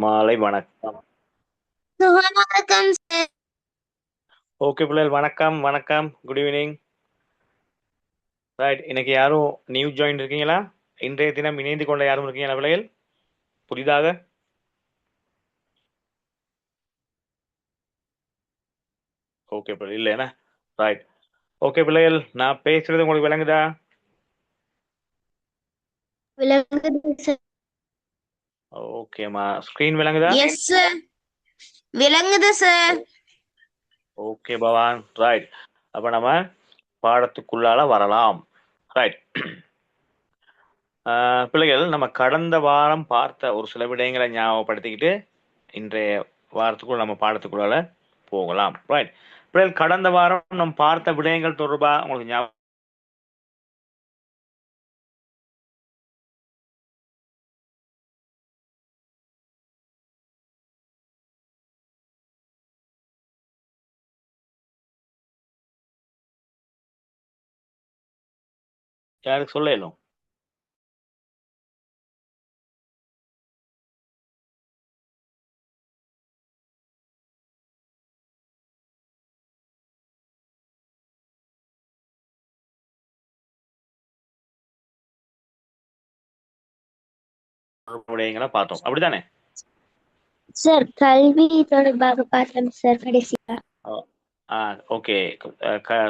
மாலை வணக்கம். வணக்கம் சார். ஓகே பிள்ளைகள், வணக்கம் வணக்கம். Good evening. ரைட், இன்னைக்கு யாரும் நியூ ஜாயின் இருக்கீங்களா? இன்றைய தினம் இணைந்து கொண்ட யாரும் இருக்கீங்களா பிள்ளைகள் புதிதாக? ஓகே பிள்ளை இல்லையா? ரைட். ஓகே பிள்ளைகள், நான் பேசுறது உங்களுக்கு விளங்குதா? விளங்குது சார். ஓகேம்மா, ஸ்க்ரீன் விளங்குதா? Yes sir. விளங்குது சார். ஓகே பவான். ரைட், அப்ப நம்ம பாடத்துக்குள்ளால வரலாம். ரைட். பிள்ளைகள், நம்ம கடந்த வாரம் பார்த்த ஒரு சில விடயங்களை ஞாபகப்படுத்திக்கிட்டு இன்றைய வாரத்துக்குள் நம்ம பாடத்துக்குள்ளால போகலாம். ரைட். பிள்ளைகள், கடந்த வாரம் நம்ம பார்த்த விடயங்கள் தொடர்பா உங்களுக்கு ஞாபகம் யாருக்கு சொல்ல இயலும்? விடயங்களை பார்த்தோம், அப்படித்தானே? சார் கல்வி தொடர்பாக பார்த்தோம் சார் கடைசியா. ஓகே.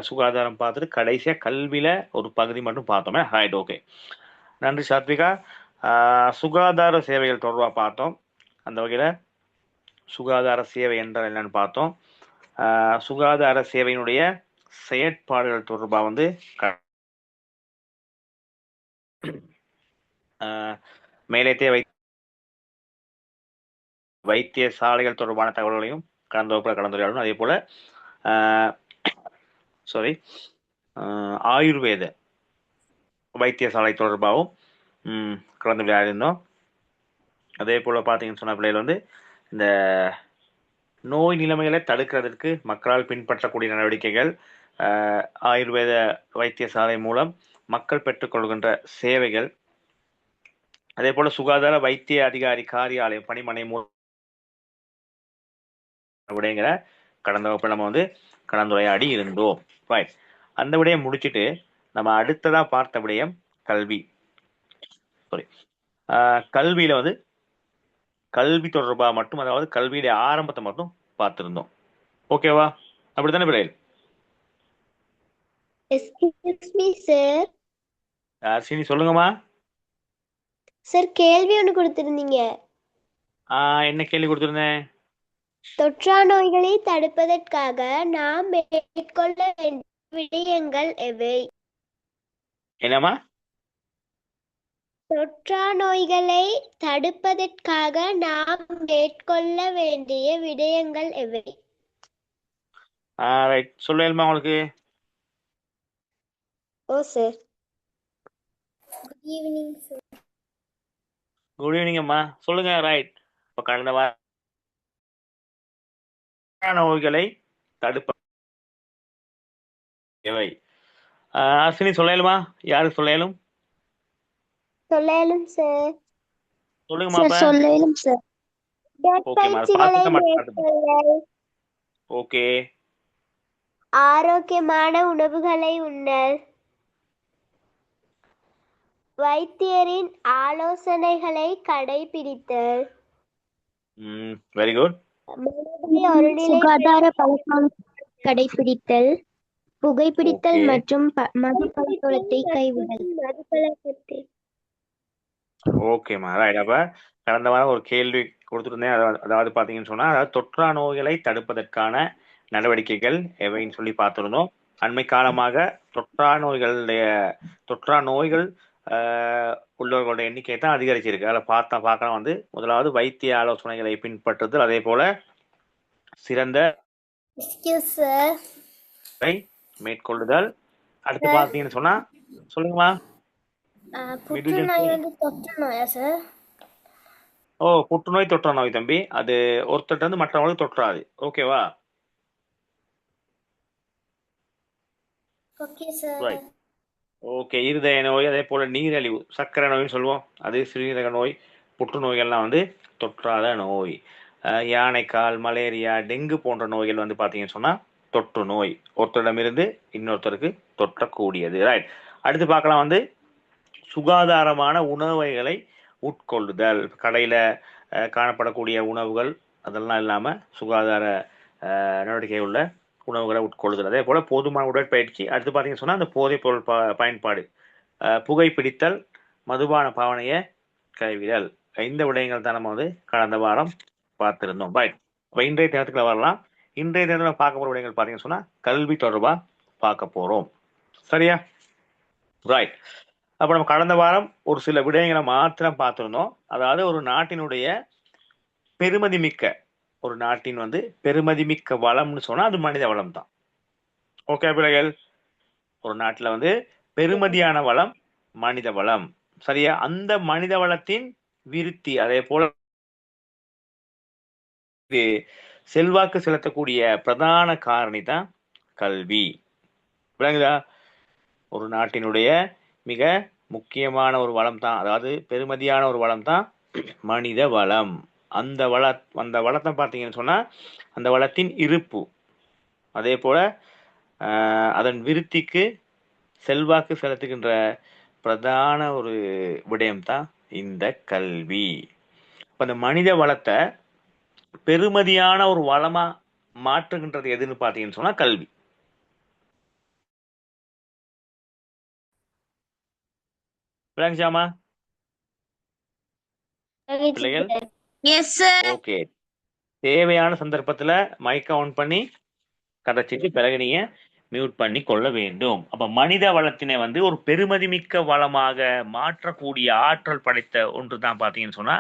சுகாதாரம் பார்த்துட்டு கடைசியா கல்வியில ஒரு பகுதி மட்டும் பார்த்தோமே. Right, okay. நன்றி சாத்விகா. சுகாதார சேவைகள் தொடர்பா பார்த்தோம். அந்த வகையில சுகாதார சேவை என்றால் என்னன்னு பார்த்தோம். சுகாதார சேவையினுடைய செயற்பாடுகள் தொடர்பா வந்து மேலேத்தே வைத்தியசாலைகள் தொடர்பான தகவல்களையும் கடந்த வகுப்புல கலந்துரையாடணும். அதே போல ஆயுர்வேத வைத்தியசாலை தொடர்பாகவும் கலந்துரையாடிருந்தோம். அதே போல பார்த்தீங்கன்னு சொன்ன பிள்ளைகள் வந்து இந்த நோய் நிலைமைகளை தடுக்கிறதுக்கு மக்களால் பின்பற்றக்கூடிய நடவடிக்கைகள், ஆயுர்வேத வைத்தியசாலை மூலம் மக்கள் பெற்றுக்கொள்கின்ற சேவைகள், அதே போல சுகாதார வைத்திய அதிகாரி காரியாலயம் பணிமனை மூலம் விடயங்களை கடந்த வகுப்பில் நம்ம வந்து கலந்துரையாடி இருந்தோம். ரைட். அந்த விடயம் முடிச்சுட்டு நம்ம அடுத்ததா பார்த்த விடயம் கல்வி. சாரி, கல்வியில வந்து கல்வி தொடர்பா மட்டும், அதாவது கல்வியுடைய ஆரம்பத்தை மட்டும் பார்த்திருந்தோம். ஓகேவா? அப்படித்தானே பிள்ளைகள்? Excuse me sir. சீனி சொல்லுங்கம்மா. சார் கேள்வி ஒன்று கொடுத்திருந்தீங்க. என்ன கேள்வி கொடுத்திருந்தேன்? தொற்றா நோய்களை தடுப்பதற்காக நாம் மேற்கொள்ள வேண்டிய விடயங்கள் எவை? என்னம்மா? தொற்றா நோய்களை தடுப்பதற்காக நாம் மேற்கொள்ள வேண்டிய விடயங்கள் எவை? ரைட், சொல்லுமா உங்களுக்கு? Oh sir. Good evening sir. Good evening அம்மா, சொல்லுங்க. ரைட். இப்போ கடந்த வார நோய்களை தடுப்ப எவை? அஸ்வினி சொல்லலுமா? யாருக்கு சொல்லலும்? சொல்லலும் சார். சொல்லுங்கம்மா. சார் சொல்லலும் சார். ஓகேம்மா, உடற்பயிற்சிகளை மேற்கொள்ளல், ஓகே. ஆரோக்கியமான உணவுகளை உண்ணல், வைத்தியரின் ஆலோசனைகளை கடைபிடித்தல், வெரி குட். சுகாதார பழக்கங்களை கடைபிடித்தல், புகைப்பிடித்தல் Okay. மற்றும் மது பழக்கத்தை கைவிடல். ஓகேம்மா, ரைட். அப்ப கடந்த வாரம் ஒரு கேள்வி கொடுத்துருந்தேன். அதாவது பாத்தீங்கன்னு சொன்னா, அதாவது தொற்றா நோய்களை தடுப்பதற்கான நடவடிக்கைகள் எவைன்னு சொல்லி பார்த்திருந்தோம். அண்மை காலமாக தொற்றா நோய்கள் உள்ளவர்களுடைய எண்ணிக்கை தான் அதிகரிச்சிருக்கு. அதில் பார்க்கலாம் வந்து முதலாவது வைத்திய ஆலோசனைகளை பின்பற்றுதல், அதே போல சிறந்த மேற்கொள்ளுதல். அடுத்து பாத்தீங்கன்னு சொன்னா, சொல்லுங்கம்மா. புற்றுநோய் வந்து தொற்று நோயா சார்? புற்றுநோய் தொற்றா நோய் தம்பி. அது ஒருத்தர் வந்து மற்றவங்களுக்கு தொற்றாது. ஓகேவா? Okay sir. ரைட். ஓகே. இருதய நோய், அதே போல நீரிழிவு, சர்க்கரை நோய்னு சொல்லுவோம், அது சிறுநீரக நோய், புற்றுநோய்கள்லாம் வந்து தொற்றாத நோய். யானைக்கால், மலேரியா, டெங்கு போன்ற நோய்கள் வந்து பார்த்தீங்கன்னு சொன்னா தொற்று நோய், ஒருத்தரிடமிருந்து இன்னொருத்தருக்கு தொற்றக்கூடியது. ரைட். அடுத்து பார்க்கலாம் வந்து சுகாதாரமான உணவுகளை உட்கொள்ளுதல். கடையில் காணப்படக்கூடிய உணவுகள் அதெல்லாம் இல்லாமல் சுகாதார நடவடிக்கை உள்ள உணவுகளை உட்கொள்ளுதல். அதே போல் போதுமான உடற்பயிற்சி. அடுத்து பார்த்தீங்கன்னு சொன்னால் அந்த போதைப் பொருள் பயன்பாடு, புகைப்பிடித்தல், மதுபான பாவனையை கைவிடல். இந்த விடயங்கள் தான் நம்ம வந்து கடந்த வாரம் பார்த்திருந்தோம். ரைட். இப்போ இன்றைய தினத்துக்குள்ள வரலாம். இன்றைய தினத்தில் பார்க்க போகிற விடயங்கள் பார்த்தீங்கன்னு சொன்னால் கல்வி தொடர்பாக பார்க்க போகிறோம். சரியா? ரைட். அப்போ நம்ம கடந்த வாரம் ஒரு சில விடயங்களை மாத்திரம் பார்த்திருந்தோம். அதாவது ஒரு நாட்டினுடைய பெருமதி மிக்க, ஒரு நாட்டின் வந்து பெருமதி மிக்க வளம்னு சொன்னா அது மனித வளம் தான். ஓகே பிள்ளைகள்? ஒரு நாட்டுல வந்து பெருமதியான வளம் மனித வளம். சரியா? அந்த மனித வளத்தின் விருத்தி, அதே போல செல்வாக்கு செலுத்தக்கூடிய பிரதான காரணி தான் கல்வி. விளங்குதா? ஒரு நாட்டினுடைய மிக முக்கியமான ஒரு வளம் தான், அதாவது பெருமதியான ஒரு வளம் தான் மனித வளம். அந்த வளத்தை பார்த்தீங்கன்னு சொன்னா அந்த வளத்தின் இருப்பு, அதே போல அதன் விருத்திக்கு செல்வாக்கு செலுத்துகின்ற பிரதான ஒரு விடயம் தான் இந்த கல்வி. அந்த மனித வளத்தை பெருமதியான ஒரு வளமா மாற்றுகின்றது எதுன்னு பார்த்தீங்கன்னு சொன்னா கல்வி. விளங்குச்சாமா பிள்ளைகள்? ஓகே. தேவையான சந்தர்ப்பத்துல மைக்க ஆன் பண்ணி கதைச்சிட்டு பிறகு நீங்க மியூட் பண்ணி கொள்ள வேண்டும். அப்ப மனித வளத்தினை வந்து ஒரு பெருமதிமிக்க வளமாக மாற்றக்கூடிய ஆற்றல் படைத்த ஒன்று தான் பார்த்தீங்கன்னு சொன்னா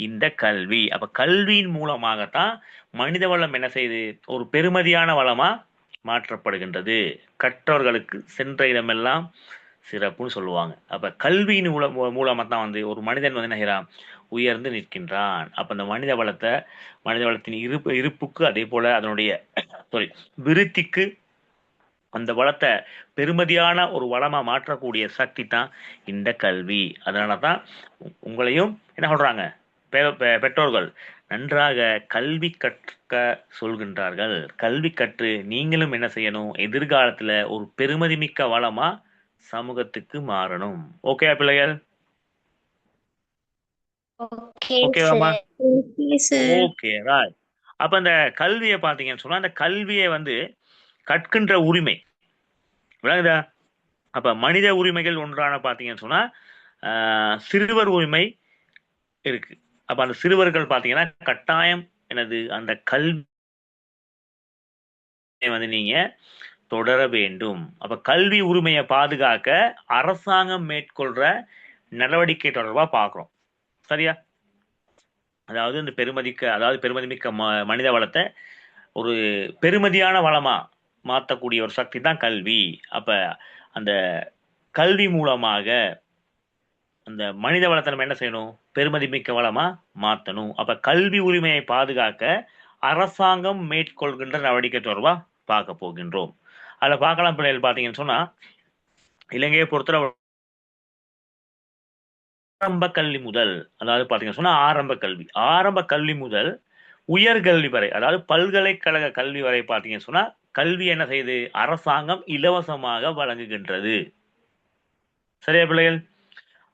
இந்த கல்வி. அப்ப கல்வியின் மூலமாகத்தான் மனித வளம் என்ன செய்யுது? ஒரு பெருமதியான வளமா மாற்றப்படுகின்றது. கற்றவர்களுக்கு சென்ற இடமெல்லாம் சிறப்புன்னு சொல்லுவாங்க. அப்ப கல்வியின் மூலமா தான் வந்து ஒரு மனிதன் வந்து என்ன செய்யறான்? உயர்ந்து நிற்கின்றான். அப்ப அந்த மனித வளத்தின் இருப்புக்கு, அதே போல அதனுடைய விருத்திக்கு, அந்த வளத்தை பெருமதியான ஒரு வளமா மாற்றக்கூடிய சக்தி தான் இந்த கல்வி. அதனாலதான் உங்களையும் என்ன சொல்றாங்க? பெற்றோர்கள் நன்றாக கல்வி கற்க சொல்கின்றார்கள். கல்வி கற்று நீங்களும் என்ன செய்யணும்? எதிர்காலத்துல ஒரு பெருமதிமிக்க வளமா சமூகத்துக்கு மாறணும். ஓகே பிள்ளைகள்? ஓகேவாமா? Okay right. அப்ப அந்த கல்வியை பாத்தீங்கன்னு சொன்னா அந்த கல்வியை வந்து கற்கின்ற உரிமை. விளங்குதா? அப்ப மனித உரிமைகள் ஒன்றான பாத்தீங்கன்னு சொன்னா சிறுவர் உரிமை இருக்கு. அப்ப அந்த சிறுவர்கள் பாத்தீங்கன்னா கட்டாயம் எனது அந்த கல்வி வந்து நீங்க தொடர வேண்டும். அப்ப கல்வி உரிமையை பாதுகாக்க அரசாங்கம் மேற்கொள்ற நடவடிக்கை தொடர்பா பார்க்கிறோம். சரியா? அதாவது இந்த பெருமதிமிக்க மனித வளத்தை ஒரு பெருமதியான வளமா மாற்றக்கூடிய ஒரு சக்தி தான் கல்வி. அப்ப அந்த கல்வி மூலமாக அந்த மனித வளத்தை நம்ம என்ன செய்யணும்? பெருமதிமிக்க வளமா மாற்றணும். அப்ப கல்வி உரிமையை பாதுகாக்க அரசாங்கம் மேற்கொள்கின்ற நடவடிக்கை தொடர்பா பார்க்க போகின்றோம். அதில் பார்க்கலாம் பிள்ளைகள் பார்த்தீங்கன்னு சொன்னா இலங்கையை பொறுத்தவரை ஆரம்ப கல்வி முதல், அதாவது பார்த்தீங்கன்னு சொன்னா ஆரம்ப கல்வி முதல் உயர்கல்வி வரை, அதாவது பல்கலைக்கழக கல்வி வரை பார்த்தீங்கன்னு சொன்னா கல்வி என்ன செய்யுது? அரசாங்கம் இலவசமாக வழங்குகின்றது. சரியா பிள்ளைகள்?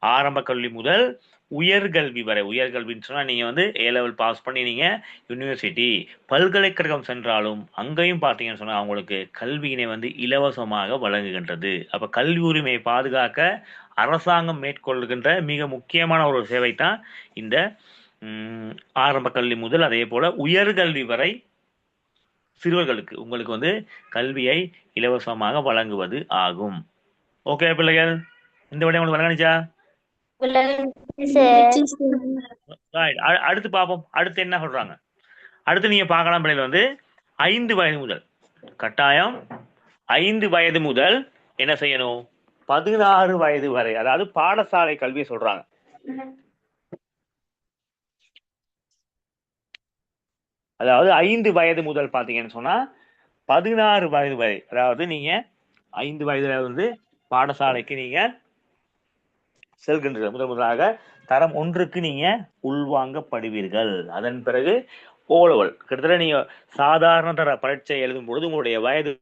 ஆரம்ப கல்வி முதல் உயர்கல்வி வரை. உயர்கல்வின்னு சொன்னா நீங்க வந்து A லெவல் பாஸ் பண்ணி நீங்க யூனிவர்சிட்டி, பல்கலைக்கழகம் சென்றாலும் அங்கேயும் பார்த்தீங்கன்னு சொன்னா அவங்களுக்கு கல்வியினை வந்து இலவசமாக வழங்குகின்றது. அப்ப கல்வி உரிமையை பாதுகாக்க அரசாங்கம் மேற்கொள்கின்ற மிக முக்கியமான ஒரு சேவை தான் இந்த ஆரம்ப கல்வி முதல், அதே போல உயர்கல்வி வரை சிறுவர்களுக்கு உங்களுக்கு வந்து கல்வியை இலவசமாக வழங்குவது ஆகும். ஓகே பிள்ளைகள்? இந்த விட உங்களுக்கு வழங்கிச்சா? அடுத்து பார்ப்போம். அடுத்து என்ன சொல்றாங்க? அடுத்து நீங்க பார்க்கலாம் பிள்ளைகள் வந்து 5 வயது முதல், கட்டாயம் 5 வயது முதல் என்ன செய்யணும்? 16 வயது வரை, அதாவது பாடசாலை கல்வியை சொல்றாங்க. அதாவது 5 வயது முதல் பாத்தீங்கன்னு சொன்னா 16 வயது வரை, அதாவது நீங்க 5 வயதுல வந்து பாடசாலைக்கு நீங்க செல்கின்ற முதலாக தரம் 1க்கு நீங்க உள்வாங்கப்படுவீர்கள். அதன் பிறகு ஓலவல் கிட்டத்தட்ட நீங்க சாதாரண தர பரீட்சை எழுதும் பொழுது உங்களுடைய வயது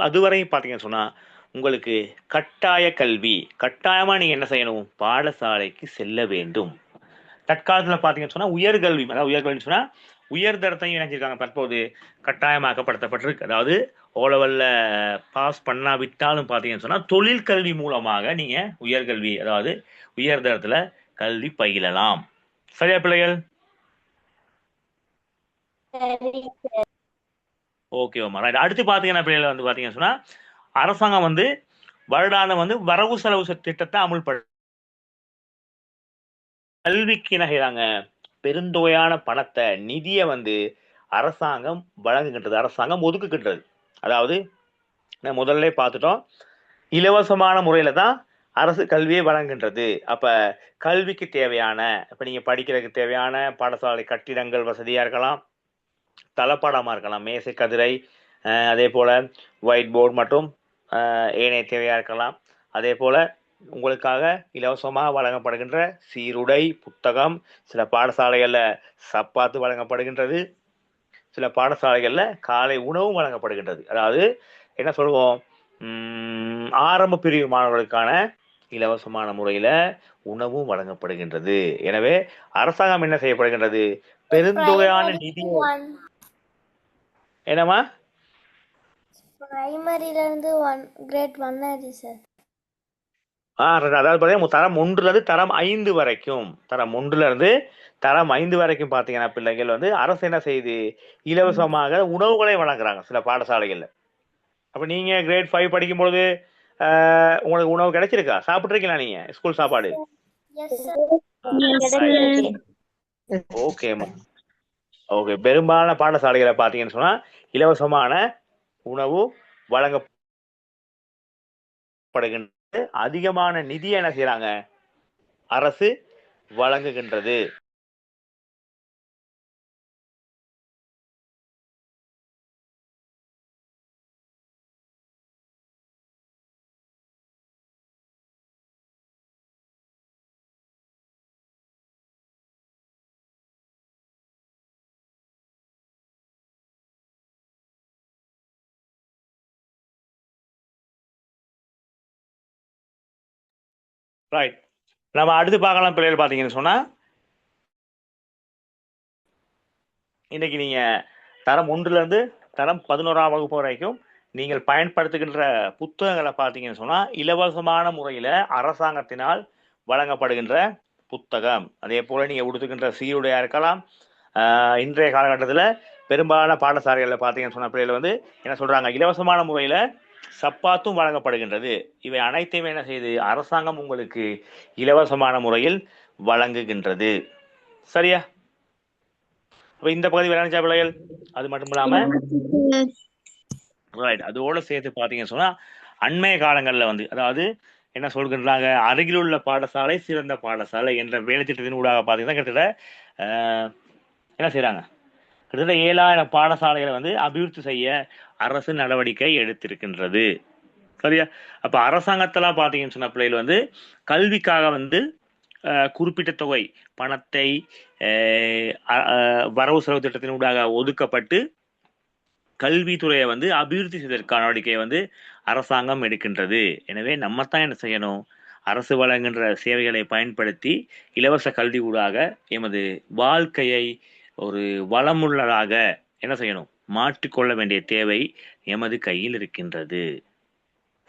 அதுவரை பாத்தீங்கன்னு சொன்னா உங்களுக்கு கட்டாய கல்வி, கட்டாயமா நீங்க என்ன செய்யணும், பாடசாலைக்கு செல்ல வேண்டும். தற்காலத்துல பாத்தீங்கன்னு சொன்னா உயர்கல்வி, அதாவது உயர்கல்வி சொன்னா உயர்தரத்தையும் இணைஞ்சிருக்காங்க. தற்போது கட்டாயமாக்கப்படுத்தப்பட்டிருக்கு. அதாவது ஓலவல்ல பாஸ் பண்ணாவிட்டாலும் பாத்தீங்கன்னு சொன்னா தொழில் கல்வி மூலமாக நீங்க உயர்கல்வி, அதாவது உயர்தரத்துல கல்வி பயிலலாம். சரியா பிள்ளைகள்? சரி ஓகேவாமா, ரைட். அடுத்து பாத்தீங்கன்னா பிள்ளைகள் வந்து பாத்தீங்கன்னு சொன்னா அரசாங்கம் வந்து வருடாந்தம் வந்து வரவு செலவு திட்டத்தை அமுல்படு கல்விக்கு என்ன செய்றாங்க, பெருந்தொகையான பணத்தை நிதியை வந்து அரசாங்கம் வழங்குகின்றது, அரசாங்கம் ஒதுக்குகின்றது. அதாவது நான் முதல்ல பார்த்துட்டோம், இலவசமான முறையில தான் அரசு கல்வியை வழங்குகின்றது. அப்ப கல்விக்கு தேவையான, இப்ப நீங்க படிக்கிறதுக்கு தேவையான பாடசாலை கட்டிடங்கள் வசதியா இருக்கலாம், தளபாடமா இருக்கலாம், மேசை கதிரை, அதே போல ஒயிட் போர்டு மற்றும் ஏனைய தேவையா இருக்கலாம். அதே போல உங்களுக்காக இலவசமாக வழங்கப்படுகின்ற சீருடை, புத்தகம், சில பாடசாலைகள்ல சப்பாத்து வழங்கப்படுகின்றது, சில பாடசாலைகள்ல காலை உணவும் வழங்கப்படுகின்றது. அதாவது என்ன சொல்லுவோம், ஆரம்ப பிரிவு மாணவர்களுக்கான இலவசமான முறையில உணவும் வழங்கப்படுகின்றது. எனவே அரசாங்கம் என்ன செய்யப்படுகின்றது, பெருந்தொகையான நிதி. என்னமா? பிரைமரியில இருந்து கிரேட் 1 ஆயிடுச்சு சார். அதாவது பாத்தீங்கன்னா தரம் 1ல இருந்து தரம் 5 வரைக்கும், தரம் 1ல இருந்து தரம் 5 வரைக்கும் பாத்தீங்கன்னா பிள்ளைகள் வந்து அரசு என்ன செய்யுது, இலவசமாக உணவுகளை வழங்குறாங்க சில பாடசாலைகள்ல. அப்ப நீங்க கிரேட் 5 படிக்கும் பொழுது உங்களுக்கு உணவு கிடைச்சிருக்கா, சாப்பிட்டுருக்கீங்களா நீங்க ஸ்கூல் சாப்பாடு? ஓகேமா, ஓகே. பெரும்பாலான பாடசாலைகளை பாத்தீங்கன்னு சொன்னா இலவசமான உணவு வழங்கப்படுகின்றது. அதிகமான நிதியை என்ன செய்யறாங்க, அரசு வழங்குகின்றது. ரைட். நம்ம அடுத்து பார்க்கலாம் பிள்ளைகள். பாத்தீங்கன்னு சொன்னா இன்னைக்கு நீங்க தரம் 1ல இருந்து தரம் 11ஆம் வகுப்பு வரைக்கும் நீங்கள் பயன்படுத்துகின்ற புத்தகங்களை பார்த்தீங்கன்னு சொன்னா இலவசமான முறையில அரசாங்கத்தினால் வழங்கப்படுகின்ற புத்தகம். அதே போல நீங்க உடுத்துகின்ற சீருடையா இருக்கலாம். இன்றைய காலகட்டத்தில் பெரும்பாலான பாடசாலைகளில் பார்த்தீங்கன்னு சொன்ன பிள்ளைகள் வந்து என்ன சொல்றாங்க, இலவசமான முறையில சப்பாத்தும் வழங்கப்படுகின்றது. இவை அனைத்தையுமே என்ன செய்யுது, அரசாங்கம் உங்களுக்கு இலவசமான முறையில் வழங்குகின்றது. சரியா? இந்த பகுதி விளையாடுச்சா பிள்ளைகள்? அது மட்டும் இல்லாம அதோட சேர்த்து பாத்தீங்கன்னு சொன்னா அண்மைய காலங்கள்ல வந்து, அதாவது என்ன சொல்கின்றாங்க, அருகில் உள்ள பாடசாலை சிறந்த பாடசாலை என்ற வேலை திட்டத்தின் ஊடாக பாத்தீங்கன்னா கிட்டத்தட்ட என்ன செய்யறாங்க, கிட்டத்தட்ட 7000 பாடசாலைகளை வந்து அபிவிருத்தி செய்ய அரசு நடவடிக்கை எடுத்திருக்கின்றது. சரியா? அப்ப அரசாங்கத்தெல்லாம் பாத்தீங்கன்னு சொன்ன பிள்ளைகள் வந்து கல்விக்காக வந்து குறிப்பிட்ட தொகை பணத்தை வரவு செலவு திட்டத்தின் ஊடாக ஒதுக்கப்பட்டு கல்வித்துறையை வந்து அபிவிருத்தி செய்வதற்கான நடவடிக்கையை வந்து அரசாங்கம் எடுக்கின்றது. எனவே நம்ம தான் என்ன செய்யணும், அரசு வழங்குகின்ற சேவைகளை பயன்படுத்தி இலவச கல்வி ஊடாக எமது வாழ்க்கையை ஒரு வளமுள்ளதாக என்ன செய்யணும், மாற்றிக்கொள்ள வேண்டிய தேவை எமது கையில் இருக்கின்றது.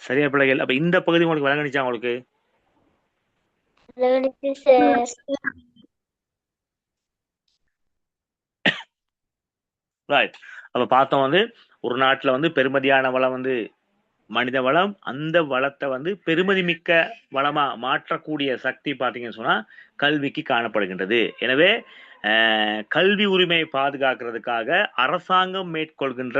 சரியா பிள்ளைகள்? அப்ப இந்த பகுதி உங்களுக்கு விளங்கணிச்சா? உங்களுக்கு ரைட். அப்ப பார்த்தோம் வந்து ஒரு நாட்டுல வந்து பெருமதியான வளம் வந்து மனித வளம். அந்த வளத்தை வந்து பெருமதி மிக்க வளமா மாற்றக்கூடிய சக்தி பாத்தீங்கன்னு சொன்னா கல்விக்கு காணப்படுகின்றது. எனவே கல்வி உரிமையை பாதுகாக்கிறதுக்காக அரசாங்கம் மேற்கொள்கின்ற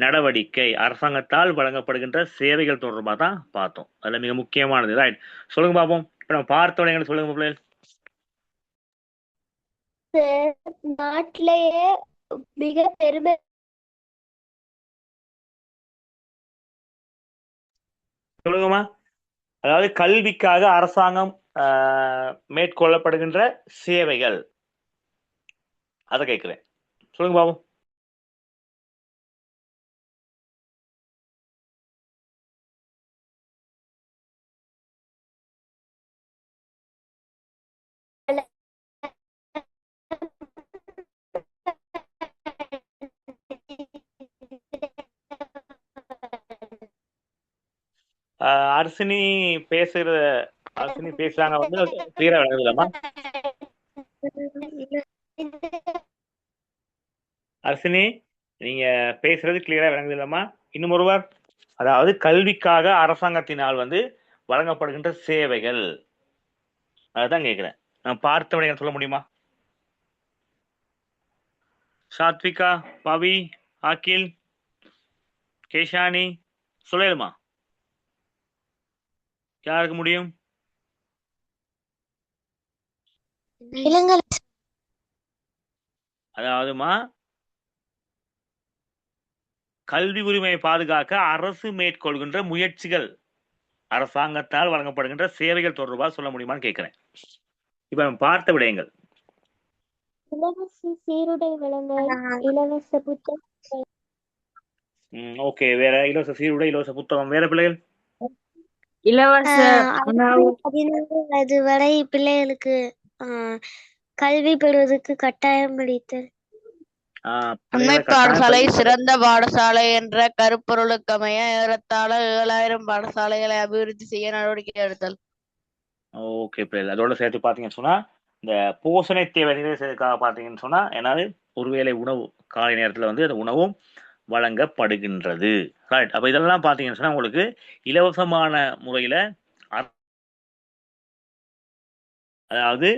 நடவடிக்கை, அரசாங்கத்தால் வழங்கப்படுகின்ற சேவைகள் தொடர்பாக தான் பார்த்தோம். அதுல மிக முக்கியமானது. ரைட், சொல்லுங்க பாப்போம். இப்ப நம்ம பார்த்தோட சொல்லுங்க பிள்ளைகள். நாட்டிலேயே மிக பெருமை சொல்லுங்கம்மா. அதாவது கல்விக்காக அரசாங்கம் மேற்கொள்ளப்படுகின்ற சேவைகள், அதை கேட்கிறேன். சொல்லுங்க பாபு. அர்ஷினி பேசுற அர்ஷினி பேசுறாங்க வந்து கிளியரா விளங்குதுலம்மா? அர்ஷினி நீங்க பேசுறது கிளியரா விளங்குதுலம்மா? இன்னும் ஒருவர், அதாவது கல்விக்காக அரசாங்கத்தினால் வந்து வழங்கப்படுகின்ற சேவைகள், அதுதான் கேட்கிறேன். நான் பார்த்த விடையை சொல்ல முடியுமா? சாத்விகா, பவி, அகில், கேஷானி, சொல்லுமா? யாருக்கு முடியும்? அதாவதுமா, கல்வி உரிமையை பாதுகாக்க அரசு மேற்கொள்கின்ற முயற்சிகள், அரசாங்கத்தால் வழங்கப்படுகின்ற சேவைகள் தொடர்பாக சொல்ல முடியுமான்னு கேட்கிறேன். இப்ப நம்ம பார்த்த விடயங்கள், இலவச சீருடை வழங்கல், இலவச புத்தகம். ஓகே. வேற இலவச சீருடை, இலவச புத்தகம், வேற பிள்ளைகள்? இலவச உணவு. 16 வயது வரை பிள்ளைகளுக்கு கல்வி பெறுவதற்கு கட்டாயம் அளித்தல். உண்மை பாடசாலை சிறந்த பாடசாலை என்ற கருப்பொருளுக்கமைய ஏறத்தாழ 7000 பாடசாலைகளை அபிவிருத்தி செய்ய நடவடிக்கை எடுத்தல். ஓகே பிள்ளைகள், அதோட சேர்த்து பாத்தீங்கன்னு சொன்னா இந்த போஷணை தேவை நிறைவேற்றதுக்காக பாத்தீங்கன்னு சொன்னா என்னது, ஒருவேளை உணவு காலை நேரத்துல வந்து அந்த உணவும் வழங்கப்படுகின்றது. ரைட். அப்ப இதெல்லாம் பாத்தீங்கன்னு சொன்னா உங்களுக்கு இலவசமான முறையில, அதாவது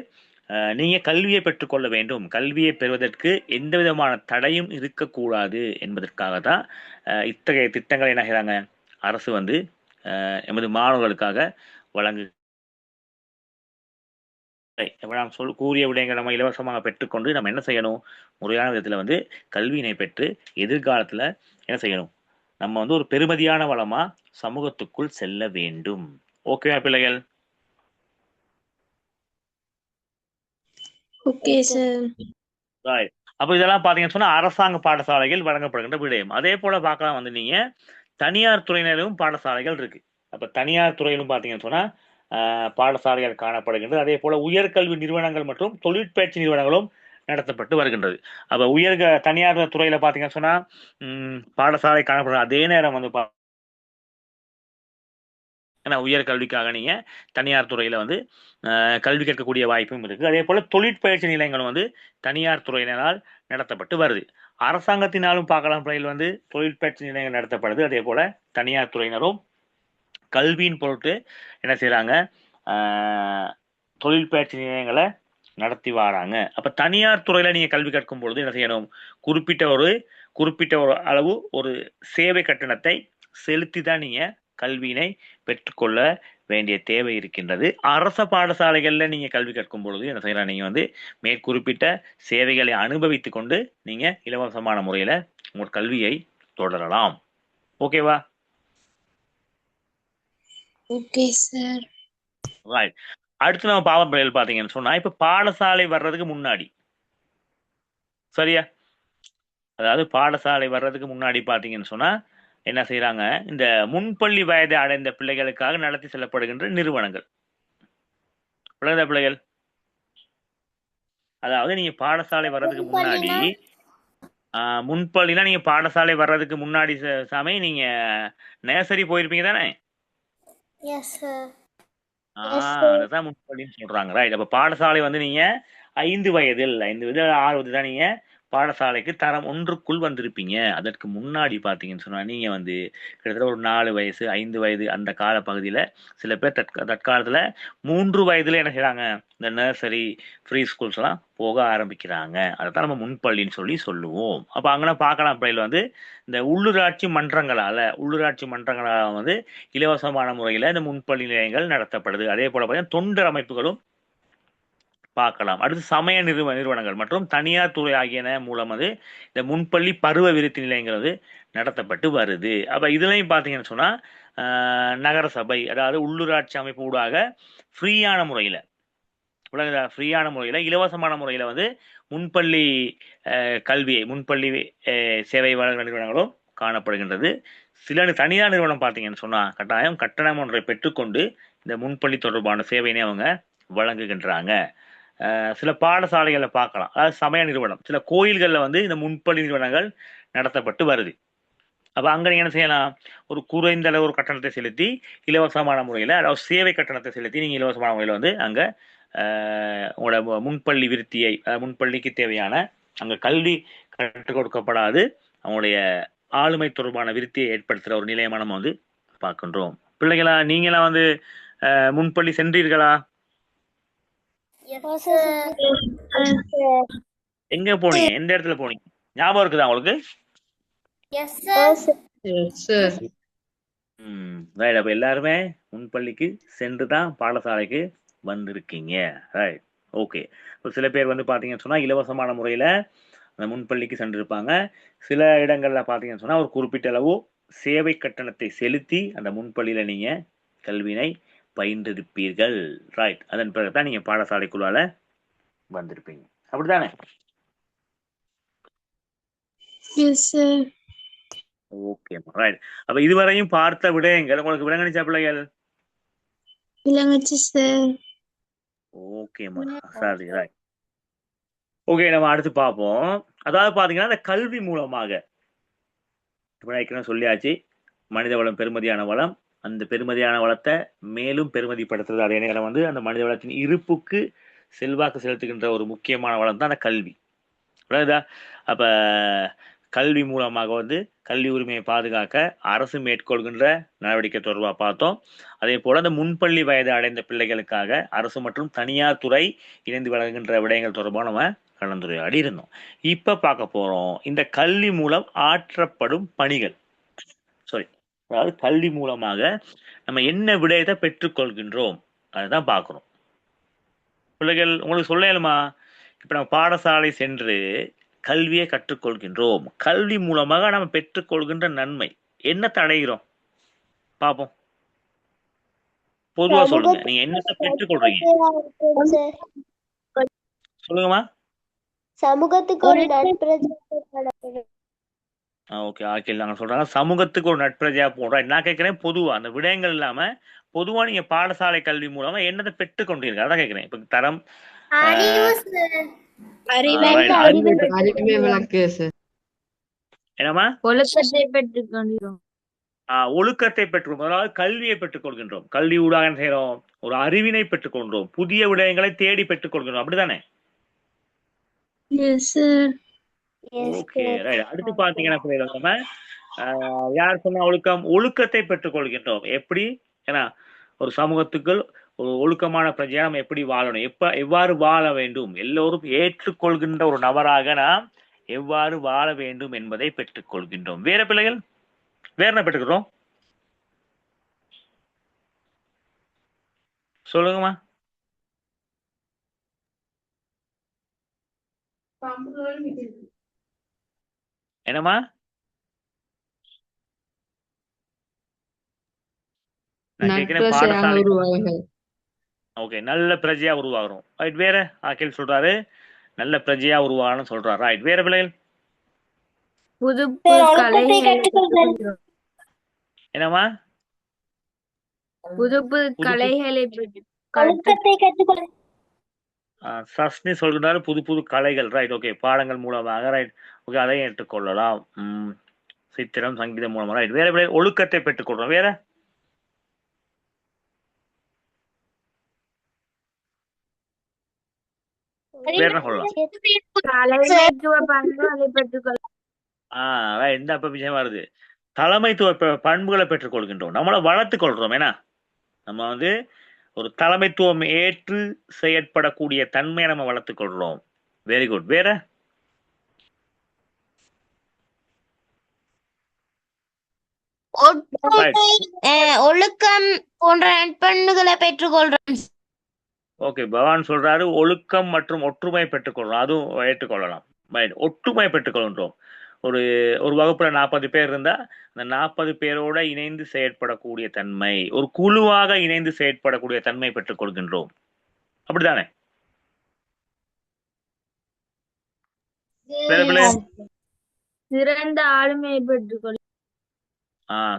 நீங்க கல்வியை பெற்றுக்கொள்ள வேண்டும், கல்வியை பெறுவதற்கு எந்த விதமான தடையும் இருக்கக்கூடாது என்பதற்காக தான் இத்தகைய திட்டங்களை என்ன செய்றாங்க, அரசு வந்து எமது மாணவர்களுக்காக வழங்கு. நாம் கூறிய விடயங்களை நம்ம இலவசமாக பெற்றுக்கொண்டு நம்ம என்ன செய்யணும், முறையான விதத்துல வந்து கல்வியினை பெற்று எதிர்காலத்துல என்ன செய்யணும், நம்ம வந்து ஒரு பெருமதியான வளமா சமூகத்துக்குள் செல்ல வேண்டும். ஓகேவா பிள்ளைகள்? Okay sir. ரைட். அப்ப இதெல்லாம் பாத்தீங்கன்னு சொன்னா அரசாங்க பாடசாலைகள் வழங்கப்படுகின்ற விடயம். அதே போல பார்க்கலாம் வந்து நீங்க தனியார் துறையினரும் பாடசாலைகள் இருக்கு. அப்ப தனியார் துறையிலும் பாத்தீங்கன்னு சொன்னா பாடசாலைகள் காணப்படுகின்றது. அதே போல உயர்கல்வி நிறுவனங்கள் மற்றும் தொழிற்பயிற்சி நிறுவனங்களும் நடத்தப்பட்டு வருகின்றது. அப்ப தனியார் துறையில பாத்தீங்கன்னு சொன்னா பாடசாலை காணப்படுற அதே நேரம் வந்து ஏன்னா உயர்கல்விக்காக நீங்க தனியார் துறையில வந்து கல்வி கற்கக்கூடிய வாய்ப்பும் இருக்கு. அதே போல தொழிற்பயிற்சி நிலையங்களும் வந்து தனியார் துறையினரால் நடத்தப்பட்டு வருது. அரசாங்கத்தினாலும் பார்க்கலாம் பிள்ளைகள் வந்து தொழிற்பயிற்சி நிலையங்கள் நடத்தப்படுது. அதே போல தனியார் துறையினரும் கல்வியின் பொருட்டு என்ன செய்யறாங்க, தொழிற்பயிற்சி நிலையங்களை நடத்தி வராங்க. அப்ப தனியார் துறையில நீங்க கல்வி கற்கும் பொழுது என்ன செய்யணும், குறிப்பிட்ட ஒரு அளவு ஒரு சேவை கட்டணத்தை செலுத்தி தான் நீங்க கல்வியினை பெற்றுக்கொள்ள வேண்டிய தேவை இருக்கின்றது. அரச பாடசாலைகள்ல நீங்க கல்வி கற்கும் பொழுது என்ன செய்யலாம், நீங்க வந்து மேற்குறிப்பிட்ட சேவைகளை அனுபவித்துக் கொண்டு நீங்க இலவசமான முறையில உங்க கல்வியை தொடரலாம். ஓகேவா? Okay sir. ரைட். அடுத்து நம்ம பாவம் பிள்ளைகள் பாத்தீங்கன்னு சொன்னா இப்ப பாடசாலை வர்றதுக்கு முன்னாடி, சரியா, அதாவது பாடசாலை வர்றதுக்கு முன்னாடி பாத்தீங்கன்னு சொன்னா என்ன செய்யறாங்க, இந்த முன்பள்ளி வயதை அடைந்த பிள்ளைகளுக்காக நடத்தி செல்லப்படுகின்ற நிறுவனங்கள், பிள்ளைகள், அதாவது நீங்க பாடசாலை வர்றதுக்கு முன்னாடி, முன்பள்ளினா நீங்க பாடசாலை வர்றதுக்கு முன்னாடி சாமி நீங்க நர்சரி போயிருப்பீங்க தானே? அதுதான் முன்பள்ளின்னு சொல்றாங்க. ரைட். அப்ப பாடசாலை வந்து நீங்க 5 வயதில் 6 வயது தான் நீங்க பாடசாலைக்கு தரம் 1க்குள் வந்திருப்பீங்க. அதற்கு முன்னாடி பாத்தீங்கன்னு சொன்னா நீங்க வந்து கிட்டத்தட்ட ஒரு 4 வயசு 5 வயது அந்த கால பகுதியில சில பேர் தற்காலத்துல 3 வயதுல என்ன செய்யறாங்க, இந்த நர்சரி ஃப்ரீ ஸ்கூல்ஸ் எல்லாம் போக ஆரம்பிக்கிறாங்க. அதைத்தான் நம்ம முன்பள்ளின்னு சொல்லுவோம். அப்ப அங்கெல்லாம் பார்க்கலாம் பிள்ளைகள் வந்து இந்த உள்ளூராட்சி மன்றங்களால வந்து இலவசமான முறையில இந்த முன்பள்ளி நிலையங்கள் நடத்தப்படுது. அதே போல பார்த்தீங்கன்னா தொண்டர் அமைப்புகளும் பார்க்கலாம். அடுத்து சமய நிறுவனங்கள் மற்றும் தனியார் துறை ஆகியன மூலம் வந்து இந்த முன்பள்ளி பருவ விருத்தி நிலையங்கள் வந்து நடத்தப்பட்டு வருது. அப்ப இதுலயும் பாத்தீங்கன்னு சொன்னா நகர சபை, அதாவது உள்ளூராட்சி அமைப்பு ஊடாக ஃப்ரீயான முறையில் ஃப்ரீயான முறையில் இலவசமான முறையில் வந்து முன்பள்ளி கல்வியை முன்பள்ளி சேவை வழங்குகிற நிறுவனங்களும் காணப்படுகின்றது. சில தனியார் நிறுவனம் பார்த்தீங்கன்னு சொன்னால் கட்டாயம் கட்டணம் ஒன்றை பெற்றுக்கொண்டு இந்த முன்பள்ளி தொடர்பான சேவையினை அவங்க வழங்குகின்றாங்க. சில பாடசாலைகளில் பார்க்கலாம், அதாவது சமய நிறுவனம், சில கோயில்களில் வந்து இந்த முன்பள்ளி நிறுவனங்கள் நடத்தப்பட்டு வருது. அப்போ அங்கே நீங்கள் என்ன செய்யலாம், ஒரு குறைந்த அளவு ஒரு கட்டணத்தை செலுத்தி இலவசமான முறையில், அதாவது சேவை கட்டணத்தை செலுத்தி நீங்கள் இலவசமான முறையில் வந்து அங்கே உங்களோட முன்பள்ளி விருத்தியை, முன்பள்ளிக்கு தேவையான அங்கே கல்வி கற்றுக் கொடுக்கப்படாது அவங்களுடைய ஆளுமை தொடர்பான விருத்தியை ஏற்படுத்துகிற ஒரு நிலையமா நம்ம வந்து பார்க்கின்றோம். பிள்ளைகளா நீங்களாம் வந்து முன்பள்ளி சென்றீர்களா? எங்க போனீங்க, எந்த இடத்துல போனீங்க, ஞாபகம் இருக்குதா உங்களுக்கு? ரைட். அப்ப எல்லாருமே முன்பள்ளிக்கு சென்று தான் பாடசாலைக்கு வந்திருக்கீங்க. Right, okay. சில பேர் வந்து பார்த்தீங்கன்னு சொன்னால் இலவசமான முறையில் அந்த முன்பள்ளிக்கு சென்றிருப்பாங்க. சில இடங்களில் பார்த்தீங்கன்னு சொன்னால் ஒரு குறிப்பிட்ட அளவு சேவை கட்டணத்தை செலுத்தி அந்த முன்பள்ளியில் நீங்கள் கல்வியினை பயின்றிருப்பீர்கள். ரைட், அதன் பிறகு தான் நீங்கள் பாடசாலைக்குள்ளால வந்திருப்பீங்க, அப்படித்தானே? Okay, right. அப்ப இதுவரையும் பார்த்த விடயங்கள் உங்களுக்கு விளங்குச்சா பிள்ளைகள்? ஓகேம்மா, சரி, ரைட். ஓகே, நம்ம அடுத்து பார்ப்போம். அதாவது பாத்தீங்கன்னா இந்த கல்வி மூலமாக சொல்லியாச்சு, மனித வளம் பெருமதியான வளம். அந்த பெருமதியான வளத்தை மேலும் பெருமதிப்படுத்துறது அதே நேரம் வந்து அந்த மனித வளத்தின் இருப்புக்கு செல்வாக்கு செலுத்துகின்ற ஒரு முக்கியமான வளம் தான் அந்த கல்வி. அப்ப கல்வி மூலமாக வந்து கல்வி உரிமையை பாதுகாக்க அரசு மேற்கொள்கின்ற நடவடிக்கை தொடர்பாக பார்த்தோம். அதே போல அந்த முன்பள்ளி வயது அடைந்த பிள்ளைகளுக்காக அரசு மற்றும் தனியார் துறை இணைந்து வழங்குகின்ற விடயங்கள் தொடர்பாக நம்ம கலந்துரையாடி இருந்தோம். இப்ப பார்க்க போறோம் இந்த கல்வி மூலம் ஆற்றப்படும் பணிகள். அதாவது கல்வி மூலமாக நம்ம என்ன விடயத்தை பெற்றுக்கொள்கின்றோம் அதுதான் பார்க்கிறோம். பிள்ளைகள் உங்களுக்கு சொல்லலுமா, இப்ப நம்ம பாடசாலை சென்று கல்வியை கற்றுக்கொள்கின்றோம், கல்வி மூலமாக நம்ம பெற்றுக்கொள்கின்ற நன்மை என்னத்தை அடைகிறோம் பாப்போம். பொதுவா சொல்லுங்க, நீங்க என்னத்தை பெற்றுக்கொள்றீங்க சொல்லுங்கம்மா. சமூகத்துக்கு ஒரு ஓகே, ஆக்கில் நாங்க சொல்றாங்க சமூகத்துக்கு ஒரு நட்பிரஜையா போடுறோம். நான் கேட்கிறேன் பொதுவா அந்த விடயங்கள் இல்லாம பொதுவா நீங்க பாடசாலை கல்வி மூலமா என்னத்தை பெற்றுக் கொண்டீர்கள் அதான் கேட்கிறேன். இப்ப தரம் என்னமா ஒழுக்கத்தை பெற்றுக்கொள்கிறோம். ஒழுக்கத்தை பெற்றுக்கொள்கிறோம், அதாவது கல்வியை பெற்றுக் கொள்கின்றோம். கல்வி ஊடாக என்ன செய்யறோம், ஒரு அறிவினை பெற்றுக் கொள்கிறோம், புதிய விடயங்களை தேடி பெற்றுக் கொள்கிறோம், அப்படிதானே? Okay, right. அடுத்து பாத்தீங்கன்னா நம்ம யார் சொன்ன ஒழுக்கம், ஒழுக்கத்தை பெற்றுக் கொள்கின்றோம். எப்படி, ஏன்னா ஒரு சமூகத்துக்குள் ஒரு ஒழுக்கமான பிரஜையா நம்ம எப்படி வாழணும், எவ்வாறு வாழ வேண்டும், எல்லோரும் ஏற்றுக்கொள்கின்ற ஒரு நபராக நாம் எவ்வாறு வாழ வேண்டும் என்பதை பெற்றுக் கொள்கின்றோம். வேற பிள்ளைகள் வேற என்ன பெற்றுக்கிறோம் சொல்லுங்கம்மா. என்னம்மா ஓகே, நல்ல பிரஜையா உருவாகிறோம். ரைட், வேற ஆக்கில் சொல்றாரு நல்ல பிரஜையா உருவாகணும் சொல்றாரு. ரைட், வேற பிள்ளைகள் என்னம்மா புது புது கலைகளை சஸ்னி சொல்கிறாரு புது புது கலைகள். ரைட், ஓகே, பாடங்கள் மூலமாக. ரைட், ஓகே, அதையும் ஏற்றுக்கொள்ளலாம். சித்திரம் சங்கீதம் மூலமாக. ரைட், வேற பிள்ளை ஒழுக்கத்தை பெற்றுக்கொள்றோம். வேற வேற என்ன சொல்லலாம்? இந்த விஷயம் வருது, தலைமைத்துவ பண்புகளை பெற்றுக் கொள்கின்றோம், நம்மளை வளர்த்துக் கொள்றோம். ஏன்னா நம்ம வந்து ஒரு தலைமைத்துவம் ஏற்று செயற்படக்கூடிய தன்மையை நம்ம வளர்த்துக் கொள்றோம். Very good. வேற ஒழுக்கம் போன்ற நட்பண்புகளை பெற்றுக்கொள்றோம். ஓகே, பகவான் சொல்றாரு ஒழுக்கம் மற்றும் ஒற்றுமை பெற்றுக்கொள்றோம், அதுவும் ஏற்றுக்கொள்ளலாம். ஒற்றுமை பெற்றுக்கொள்கின்றோம். ஒரு ஒரு வகுப்புல 40 பேர் இருந்தா அந்த 40 பேரோட இணைந்து செயற்படக்கூடிய தன்மை, ஒரு குழுவாக இணைந்து செயற்படக்கூடிய தன்மை பெற்றுக் கொள்கின்றோம். அப்படித்தானே? வேற பிள்ளைகள்? சிறந்த ஆளுமையை பெற்றுக்கொள்.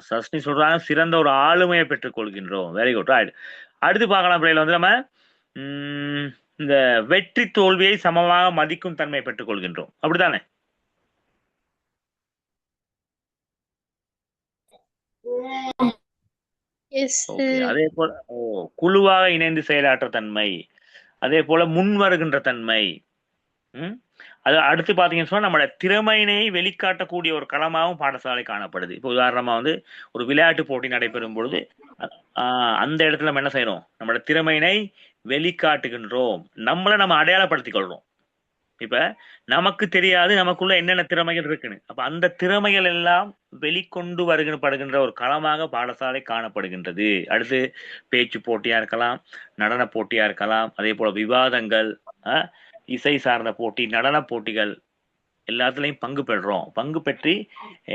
சஸ்னி சொல்றாங்க சிறந்த ஒரு ஆளுமையை பெற்றுக் கொள்கின்றோம். Very good, right. அடுத்து பார்க்கலாம் பிள்ளைகள் வந்து நம்ம இந்த வெற்றி தோல்வியை சமமாக மதிக்கும் தன்மை பெற்றுக் கொள்கின்றோம். அப்படித்தானே? அதே போல குழுவாக இணைந்து செயலாற்ற தன்மை, அதே போல முன் வருகின்ற தன்மை. அது அடுத்து பாத்தீங்கன்னு சொன்னா நம்மளோட திறமையினை வெளிக்காட்டக்கூடிய ஒரு களமாகவும் பாடசாலை காணப்படுது. இப்போ உதாரணமா வந்து ஒரு விளையாட்டு போட்டி நடைபெறும் பொழுது அந்த இடத்துல நம்ம என்ன செய்யறோம், நம்மளோட திறமையினை வெளிக்காட்டுகின்றோம், நம்மளை நம்ம அடையாளப்படுத்திக் கொள்றோம். இப்ப நமக்கு தெரியாது நமக்குள்ள என்னென்ன திறமைகள் இருக்குன்னு, அப்ப அந்த திறமைகள் எல்லாம் வெளிக்கொண்டு வருகின்ற ஒரு களமாக பாடசாலை காணப்படுகின்றது. அடுத்து பேச்சு போட்டியா இருக்கலாம், நடன போட்டியா இருக்கலாம், அதே போல விவாதங்கள், இசை சார்ந்த போட்டி, நடன போட்டிகள் எல்லாத்துலயும் பங்கு பெறுறோம். பங்கு பெற்றி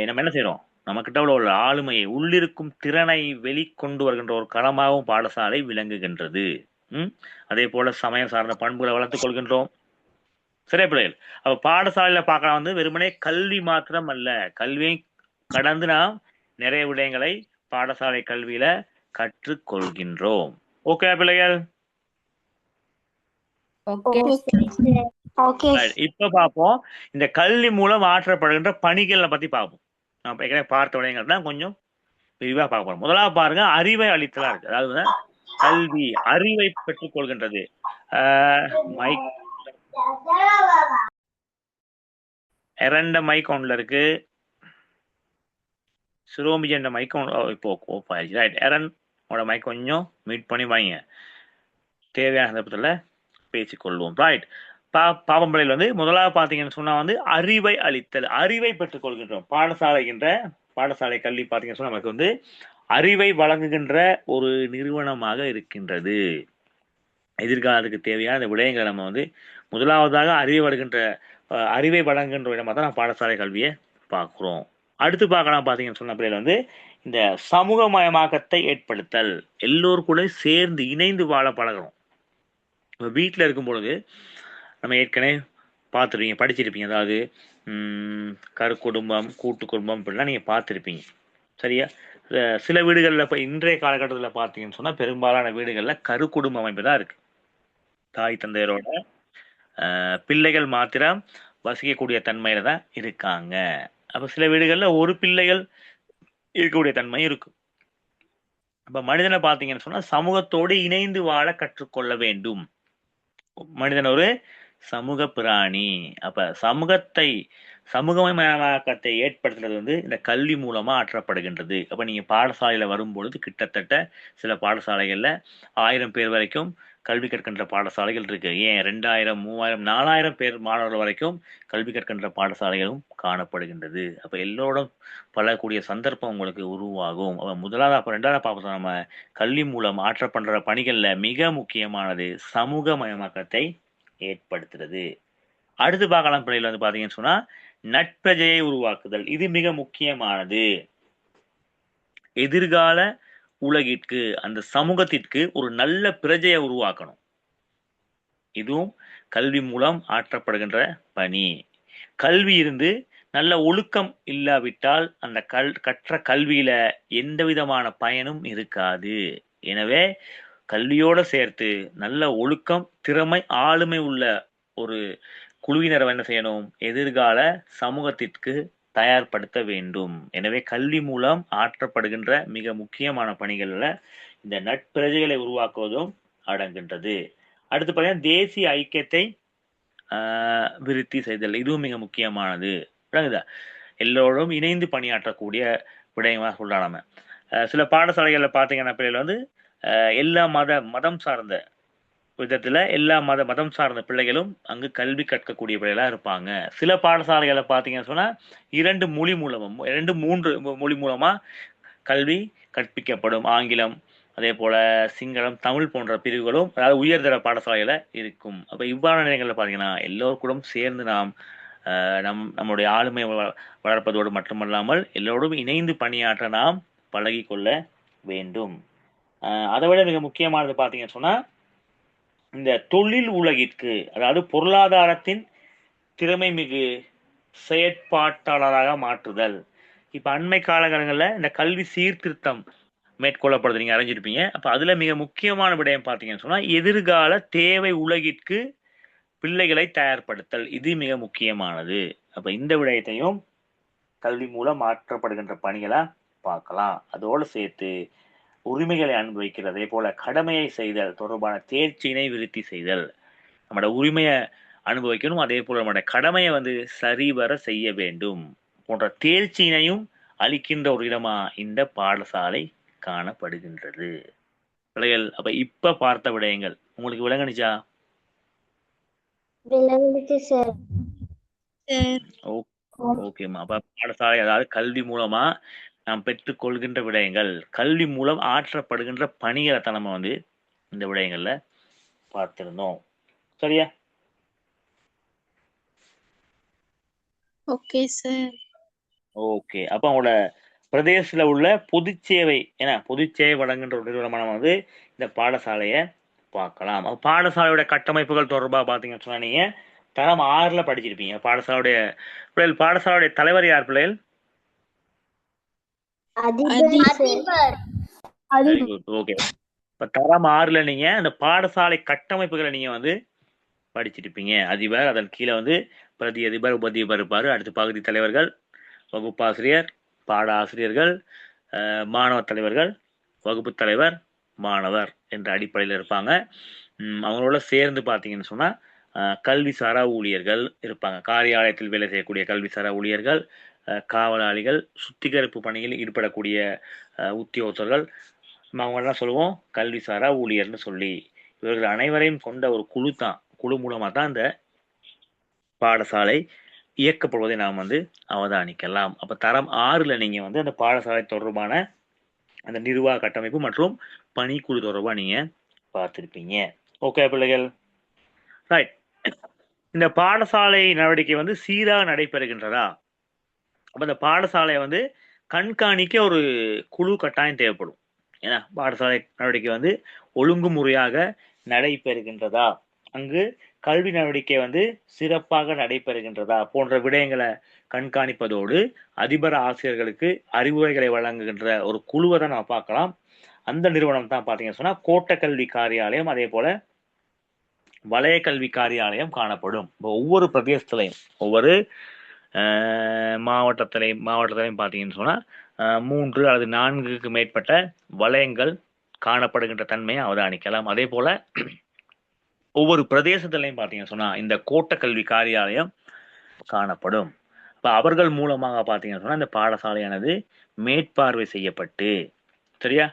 நம்ம என்ன செய்யறோம், நம்ம கிட்ட உள்ள ஆளுமையை, உள்ளிருக்கும் திறனை வெளிக்கொண்டு வருகின்ற ஒரு களமாகவும் பாடசாலை விளங்குகின்றது. அதே போல சமயம் சார்ந்த பண்புகளை வளர்த்துக் கொள்கின்றோம். சரியா பிள்ளைகள்? அப்ப பாடசாலையில பார்க்கலாம் வந்து வெறுமனே கல்வி மாத்திரம் அல்ல, கல்வியை கடந்து நாம் நிறைய விடயங்களை பாடசாலை கல்வியில கற்றுக்கொள்கின்றோம். ஓகே பிள்ளைகள்? இப்ப பார்ப்போம் இந்த கல்வி மூலம் ஆற்றப்படுகின்ற பணிகளை பத்தி பார்ப்போம். நம்ம ஏற்கனவே பார்த்த விடயங்கள் தான் கொஞ்சம் விரிவா பார்க்க போறோம். முதலாவது பாருங்க, அறிவை அளித்தலா இருக்கு. அதாவது கல்வி அறிவை பெற்றுக் கொள்கின்றது. மைக் இரண்ட மைக் ஒன்ல இருக்கு, சிரோமிஜன் மைக் இப்போ ஓப் ஆயிடுச்சு. ரைட், எரனோட மைக் கொஞ்சம் மீட் பண்ணி வாங்க, தேவையான சந்தர்ப்பத்தில் பேசிக்கொள்வோம். ரைட், பாவம் பிள்ளைகள் வந்து முதலாவது பார்த்தீங்கன்னு சொன்னா வந்து அறிவை அளித்தல், அறிவை பெற்றுக் கொள்கின்றோம். பாடசாலை கல்வி பார்த்தீங்கன்னு சொன்னா நமக்கு வந்து அறிவை வழங்குகின்ற ஒரு நிறுவனமாக இருக்கின்றது. எதிர்காலத்துக்கு தேவையான இந்த விடயங்களை நம்ம வந்து முதலாவதாக அறிவை வழங்குகின்ற இடமா தான் நம்ம பாடசாலை கல்வியை பார்க்குறோம். அடுத்து பார்க்கலாம் பார்த்தீங்கன்னு சொன்ன பிள்ளைகள் வந்து இந்த சமூகமயமாக்கத்தை ஏற்படுத்தல், எல்லோரும் கூட சேர்ந்து இணைந்து வாழ பழகணும். இப்போ வீட்டில் இருக்கும் பொழுது நம்ம ஏற்கனவே பார்த்துருப்பீங்க, படிச்சிருப்பீங்க. அதாவது கரு குடும்பம், கூட்டு குடும்பம் இப்படிலாம் நீங்கள் பார்த்துருப்பீங்க. சரியா? சில வீடுகளில் இப்போ இன்றைய காலகட்டத்தில் பார்த்தீங்கன்னு சொன்னால் பெரும்பாலான வீடுகளில் கரு குடும்ப அமைப்பு தான் இருக்கு. தாய் தந்தையரோட பிள்ளைகள் மாத்திரம் வசிக்கக்கூடிய தன்மையில தான் இருக்காங்க. அப்ப சில வீடுகளில் ஒரு பிள்ளைகள் இருக்கக்கூடிய தன்மை இருக்கும். அப்ப மனிதனை பார்த்தீங்கன்னு சொன்னா சமூகத்தோடு இணைந்து வாழ கற்றுக்கொள்ள வேண்டும். மனிதன் ஒரு சமூக பிராணி. அப்ப சமூகமயமாக்கத்தை ஏற்படுத்துறது வந்து இந்த கல்வி மூலமா ஆற்றப்படுகின்றது. அப்ப நீங்க பாடசாலையில வரும்பொழுது கிட்டத்தட்ட சில பாடசாலைகள்ல 1000 பேர் வரைக்கும் கல்வி கற்கின்ற பாடசாலைகள் இருக்கு. ஏன் 2000, 3000, 4000 பேர் மாணவர்கள் வரைக்கும் கல்வி கற்கின்ற பாடசாலைகளும் காணப்படுகின்றது. அப்ப எல்லோரும் பழகக்கூடிய சந்தர்ப்பம் உங்களுக்கு உருவாகும். அப்ப ரெண்டாவது பார்ப்போம், நம்ம கல்வி மூலம் ஆற்றப்படுற பணிகள்ல மிக முக்கியமானது சமூகமயமாக்கத்தை ஏற்படுத்துறது. அடுத்து பார்க்கலாம் பிள்ளைகள் வந்து பாத்தீங்கன்னு சொன்னா நட்பிரஜையை உருவாக்குதல், இது மிக முக்கியமானது. எதிர்கால உலகிற்கு, அந்த சமூகத்திற்கு ஒரு நல்ல பிரஜையை உருவாக்கணும். இதுவும் கல்வி மூலம் ஆற்றப்படுகின்ற பணி. கல்வி இருந்து நல்ல ஒழுக்கம் இல்லாவிட்டால் அந்த கற்ற கல்வியில எந்த விதமான பயனும் இருக்காது. எனவே கல்வியோட சேர்த்து நல்ல ஒழுக்கம், திறமை, ஆளுமை உள்ள ஒரு குழுவினரை என்ன செய்யணும், எதிர்கால சமூகத்திற்கு தயார்படுத்த வேண்டும். எனவே கல்வி மூலம் ஆற்றப்படுகின்ற மிக முக்கியமான பணிகள்ல இந்த நட்பிரஜைகளை உருவாக்குவதும் அடங்குகின்றது. அடுத்து பார்த்தீங்கன்னா தேசிய ஐக்கியத்தை விருத்தி செய்தல், இதுவும் மிக முக்கியமானது. எல்லோரும் இணைந்து பணியாற்றக்கூடிய விடயமாக சொல்றாங்க. நம்ம சில பாடசாலைகள்ல பார்த்தீங்கன்னா பிள்ளைகள் வந்து எல்லா மதம் சார்ந்த விதத்துல எல்லா மதம் சார்ந்த பிள்ளைகளும் அங்கு கல்வி கற்கக்கூடிய பிள்ளைகளா இருப்பாங்க. சில பாடசாலைகளை பார்த்தீங்கன்னு சொன்னா 2 3 மொழி மூலமா கல்வி கற்பிக்கப்படும். ஆங்கிலம், அதே போல சிங்களம், தமிழ் போன்ற பிரிவுகளும் அதாவது உயர்தர பாடசாலையில இருக்கும். அப்ப இவ்வாறான நிலையங்கள்ல பாத்தீங்கன்னா எல்லோரும் கூட சேர்ந்து நாம் நம்முடைய ஆளுமை வளர்ப்பதோடு மட்டுமல்லாமல் எல்லோரும் இணைந்து பணியாற்ற நாம் பழகி கொள்ள வேண்டும். அதை விட மிக முக்கியமானது பார்த்தீங்கன்னு சொன்னா இந்த தொழில் உலகிற்கு, அதாவது பொருளாதாரத்தின் திறமை மிகு செயற்பாட்டாளராக மாற்றுதல். இப்ப அண்மை காலகட்டங்களில் இந்த கல்வி சீர்திருத்தம் மேற்கொள்ளப்படுது, நீங்க அறிஞ்சிருப்பீங்க. அப்ப அதுல மிக முக்கியமான விடயம் பார்த்தீங்கன்னு சொன்னா எதிர்கால தேவை உலகிற்கு பிள்ளைகளை தயார்படுத்தல், இது மிக முக்கியமானது. அப்ப இந்த விடயத்தையும் கல்வி மூலம் மாற்றப்படுகின்ற பணிகளா பார்க்கலாம். அதோடு சேர்த்து உரிமைகளை அனுபவிக்கிறது, அதே போல கடமையை செய்தல் தொடர்பான தேர்ச்சியினை விருத்தி செய்தல். நம்மளோட உரிமையை அனுபவிக்கணும், அதே போல நம்மளோட கடமையை சரிவர செய்ய வேண்டும் போன்ற தேர்ச்சியினையும் அளிக்கின்ற ஒரு இடமா இந்த பாடசாலை காணப்படுகின்றது. பிள்ளைகள், அப்ப இப்ப பார்த்த விடயங்கள் உங்களுக்கு விளங்குனுச்சா? சார். ஓகேம்மா. அப்ப பாடசாலை, அதாவது கல்வி மூலமா நாம் பெற்றுக்கொள்கின்ற விடயங்கள், கல்வி மூலம் ஆற்றப்படுகின்ற பணிகளை தான் நம்ம இந்த விடயங்கள்ல பார்த்திருந்தோம். சரியா? Okay sir. ஓகே. அப்ப அவங்களோட பிரதேசத்துல உள்ள பொதுச்சேவை பொதுச்சேவை வழங்குகின்ற ஒரு நிறுவனமான இந்த பாடசாலையை பார்க்கலாம். பாடசாலையோட கட்டமைப்புகள் தொடர்பாக பார்த்தீங்கன்னு சொன்னா நீங்க தரம் 6ல படிச்சிருப்பீங்க. பாடசாலையுடைய தலைவர் யார் பிள்ளைகள்? ஓகே. இப்ப தரம் 6ல நீங்க அந்த பாடசாலை கட்டமைப்புகளை நீங்க படிச்சிருப்பீங்க. அதிபர், அதன் கீழே பிரதி அதிபர், உபதிபர் இருப்பாரு. அடுத்து பகுதி தலைவர்கள், வகுப்பாசிரியர், பாட ஆசிரியர்கள், மாணவ தலைவர்கள், வகுப்பு தலைவர், மாணவர் என்ற அடிப்படையில் இருப்பாங்க. அவங்களோட சேர்ந்து பார்த்தீங்கன்னு சொன்னா கல்வி சாரா ஊழியர்கள் இருப்பாங்க. காரியாலயத்தில் வேலை செய்யக்கூடிய கல்வி சாரா ஊழியர்கள், காவலாளிகள், சுத்திகரிப்பு பணியில் ஈடுபடக்கூடிய உத்தியோகத்தர்கள், அவங்கெல்லாம் சொல்லுவோம் கல்வி சாரா ஊழியர்னு சொல்லி. இவர்கள் அனைவரையும் கொண்ட ஒரு குழு மூலமா தான் இந்த பாடசாலை இயக்கப்படுவதை நாம் அவதானிக்கலாம். அப்ப தரம் 6ல நீங்க அந்த பாடசாலை தொடர்பான அந்த நிர்வாக கட்டமைப்பு மற்றும் பணிக்குழு தொடர்பா நீங்க பார்த்திருப்பீங்க. ஓகே பிள்ளைகள், ரைட். இந்த பாடசாலை நடவடிக்கை சீராக நடைபெறுகின்றதா? அப்ப இந்த பாடசாலையை கண்காணிக்க ஒரு குழு கட்டாயம் தேவைப்படும். ஏன்னா பாடசாலை நடவடிக்கை ஒழுங்குமுறையாக நடைபெறுகின்றதா, அங்கு கல்வி நடவடிக்கை சிறப்பாக நடைபெறுகின்றதா போன்ற விடயங்களை கண்காணிப்பதோடு அதிபர் ஆசிரியர்களுக்கு அறிவுரைகளை வழங்குகின்ற ஒரு குழுவை தான் நம்ம பார்க்கலாம். அந்த நிறுவனம் தான் பார்த்தீங்கன்னு சொன்னா கோட்ட கல்வி காரியாலயம், அதே போல வலய கல்வி காரியாலயம் காணப்படும். ஒவ்வொரு பிரதேசத்திலையும், ஒவ்வொரு மாவட்டத்திலையும் பார்த்தீங்கன்னு சொன்னா 3 அல்லது 4க்கு மேற்பட்ட வலயங்கள் காணப்படுகின்ற தன்மையை அவதானிக்கலாம். அதே போல ஒவ்வொரு பிரதேசத்திலையும் பார்த்தீங்கன்னு சொன்னா இந்த கோட்ட கல்வி காரியாலயம் காணப்படும். இப்ப அவர்கள் மூலமாக பார்த்தீங்கன்னு சொன்னா இந்த பாடசாலையானது மேற்பார்வை செய்யப்பட்டு, சரியா,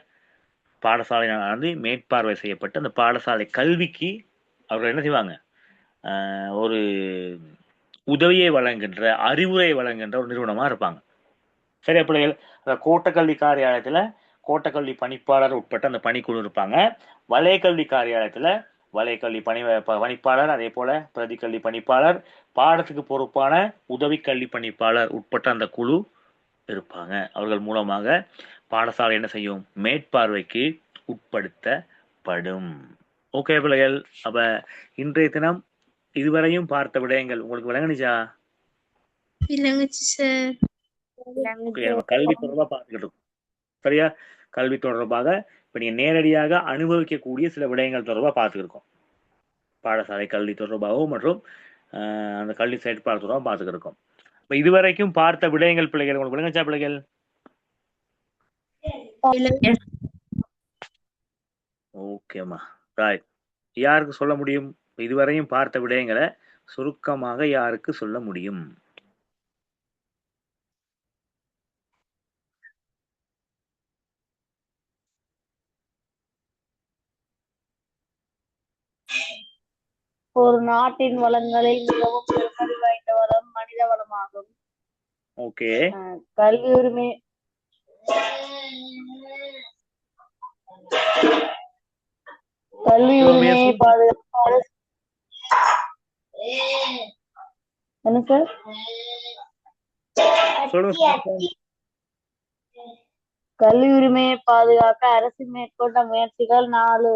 பாடசாலையானது மேற்பார்வை செய்யப்பட்டு அந்த பாடசாலை கல்விக்கு அவர்கள் என்ன செய்வாங்க, ஒரு உதவியை வழங்குகின்ற, அறிவுரை வழங்குகின்ற ஒரு நிறுவனமா இருப்பாங்க. சரியா பிள்ளைகள்? கோட்டக்கல்வி காரியாலயத்துல கோட்டக்கல்வி பணிப்பாளர் உட்பட்ட அந்த பணிக்குழு இருப்பாங்க. வலயக்கல்வி காரியாலயத்துல வலயக்கல்வி பணிப்பாளர், அதே போல பிரதி கல்வி பணிப்பாளர், பாடத்துக்கு பொறுப்பான உதவி கல்வி பணிப்பாளர் உட்பட்ட அந்த குழு இருப்பாங்க. அவர்கள் மூலமாக பாடசாலை என்ன செய்யும், மேற்பார்வைக்கு உட்படுத்தப்படும். ஓகே பிள்ளைகள், அப்ப இன்றைய தினம் இதுவரையும் பார்த்த விடயங்கள் உங்களுக்கு விளங்குச்சா? கல்வி தொடர்பா பார்த்துக்கிட்டு இருக்கோம். சரியா? கல்வி தொடர்பாக இப்ப நீங்க நேரடியாக அனுபவிக்கக்கூடிய சில விடயங்கள் தொடர்பா பார்த்துக்கிருக்கோம். பாடசாலை கல்வி தொடர்பாகவும் மற்றும் அந்த கல்வி செயற்பாடு தொடர்பாக பார்த்துக்கிருக்கோம். இப்ப இதுவரைக்கும் பார்த்த விடயங்கள் பிள்ளைகள் உங்களுக்கு விளங்குச்சா பிள்ளைகள்? ஓகேம்மா, ரைட். யாருக்கு சொல்ல முடியும்? இதுவரையும் பார்த்த விடயங்களை சுருக்கமாக யாருக்கு சொல்ல முடியும்? ஒரு நாட்டின் வளங்களில் மிகவும் பெருமதி வாய்ந்த வளம் மனித வளமாகும். ஓகே. கல்வி உரிமை என்ன சார்? சொல்லுங்க. கல்வி உரிமையை பாதுகாக்க அரசு மேற்கொண்ட முயற்சிகள் 4.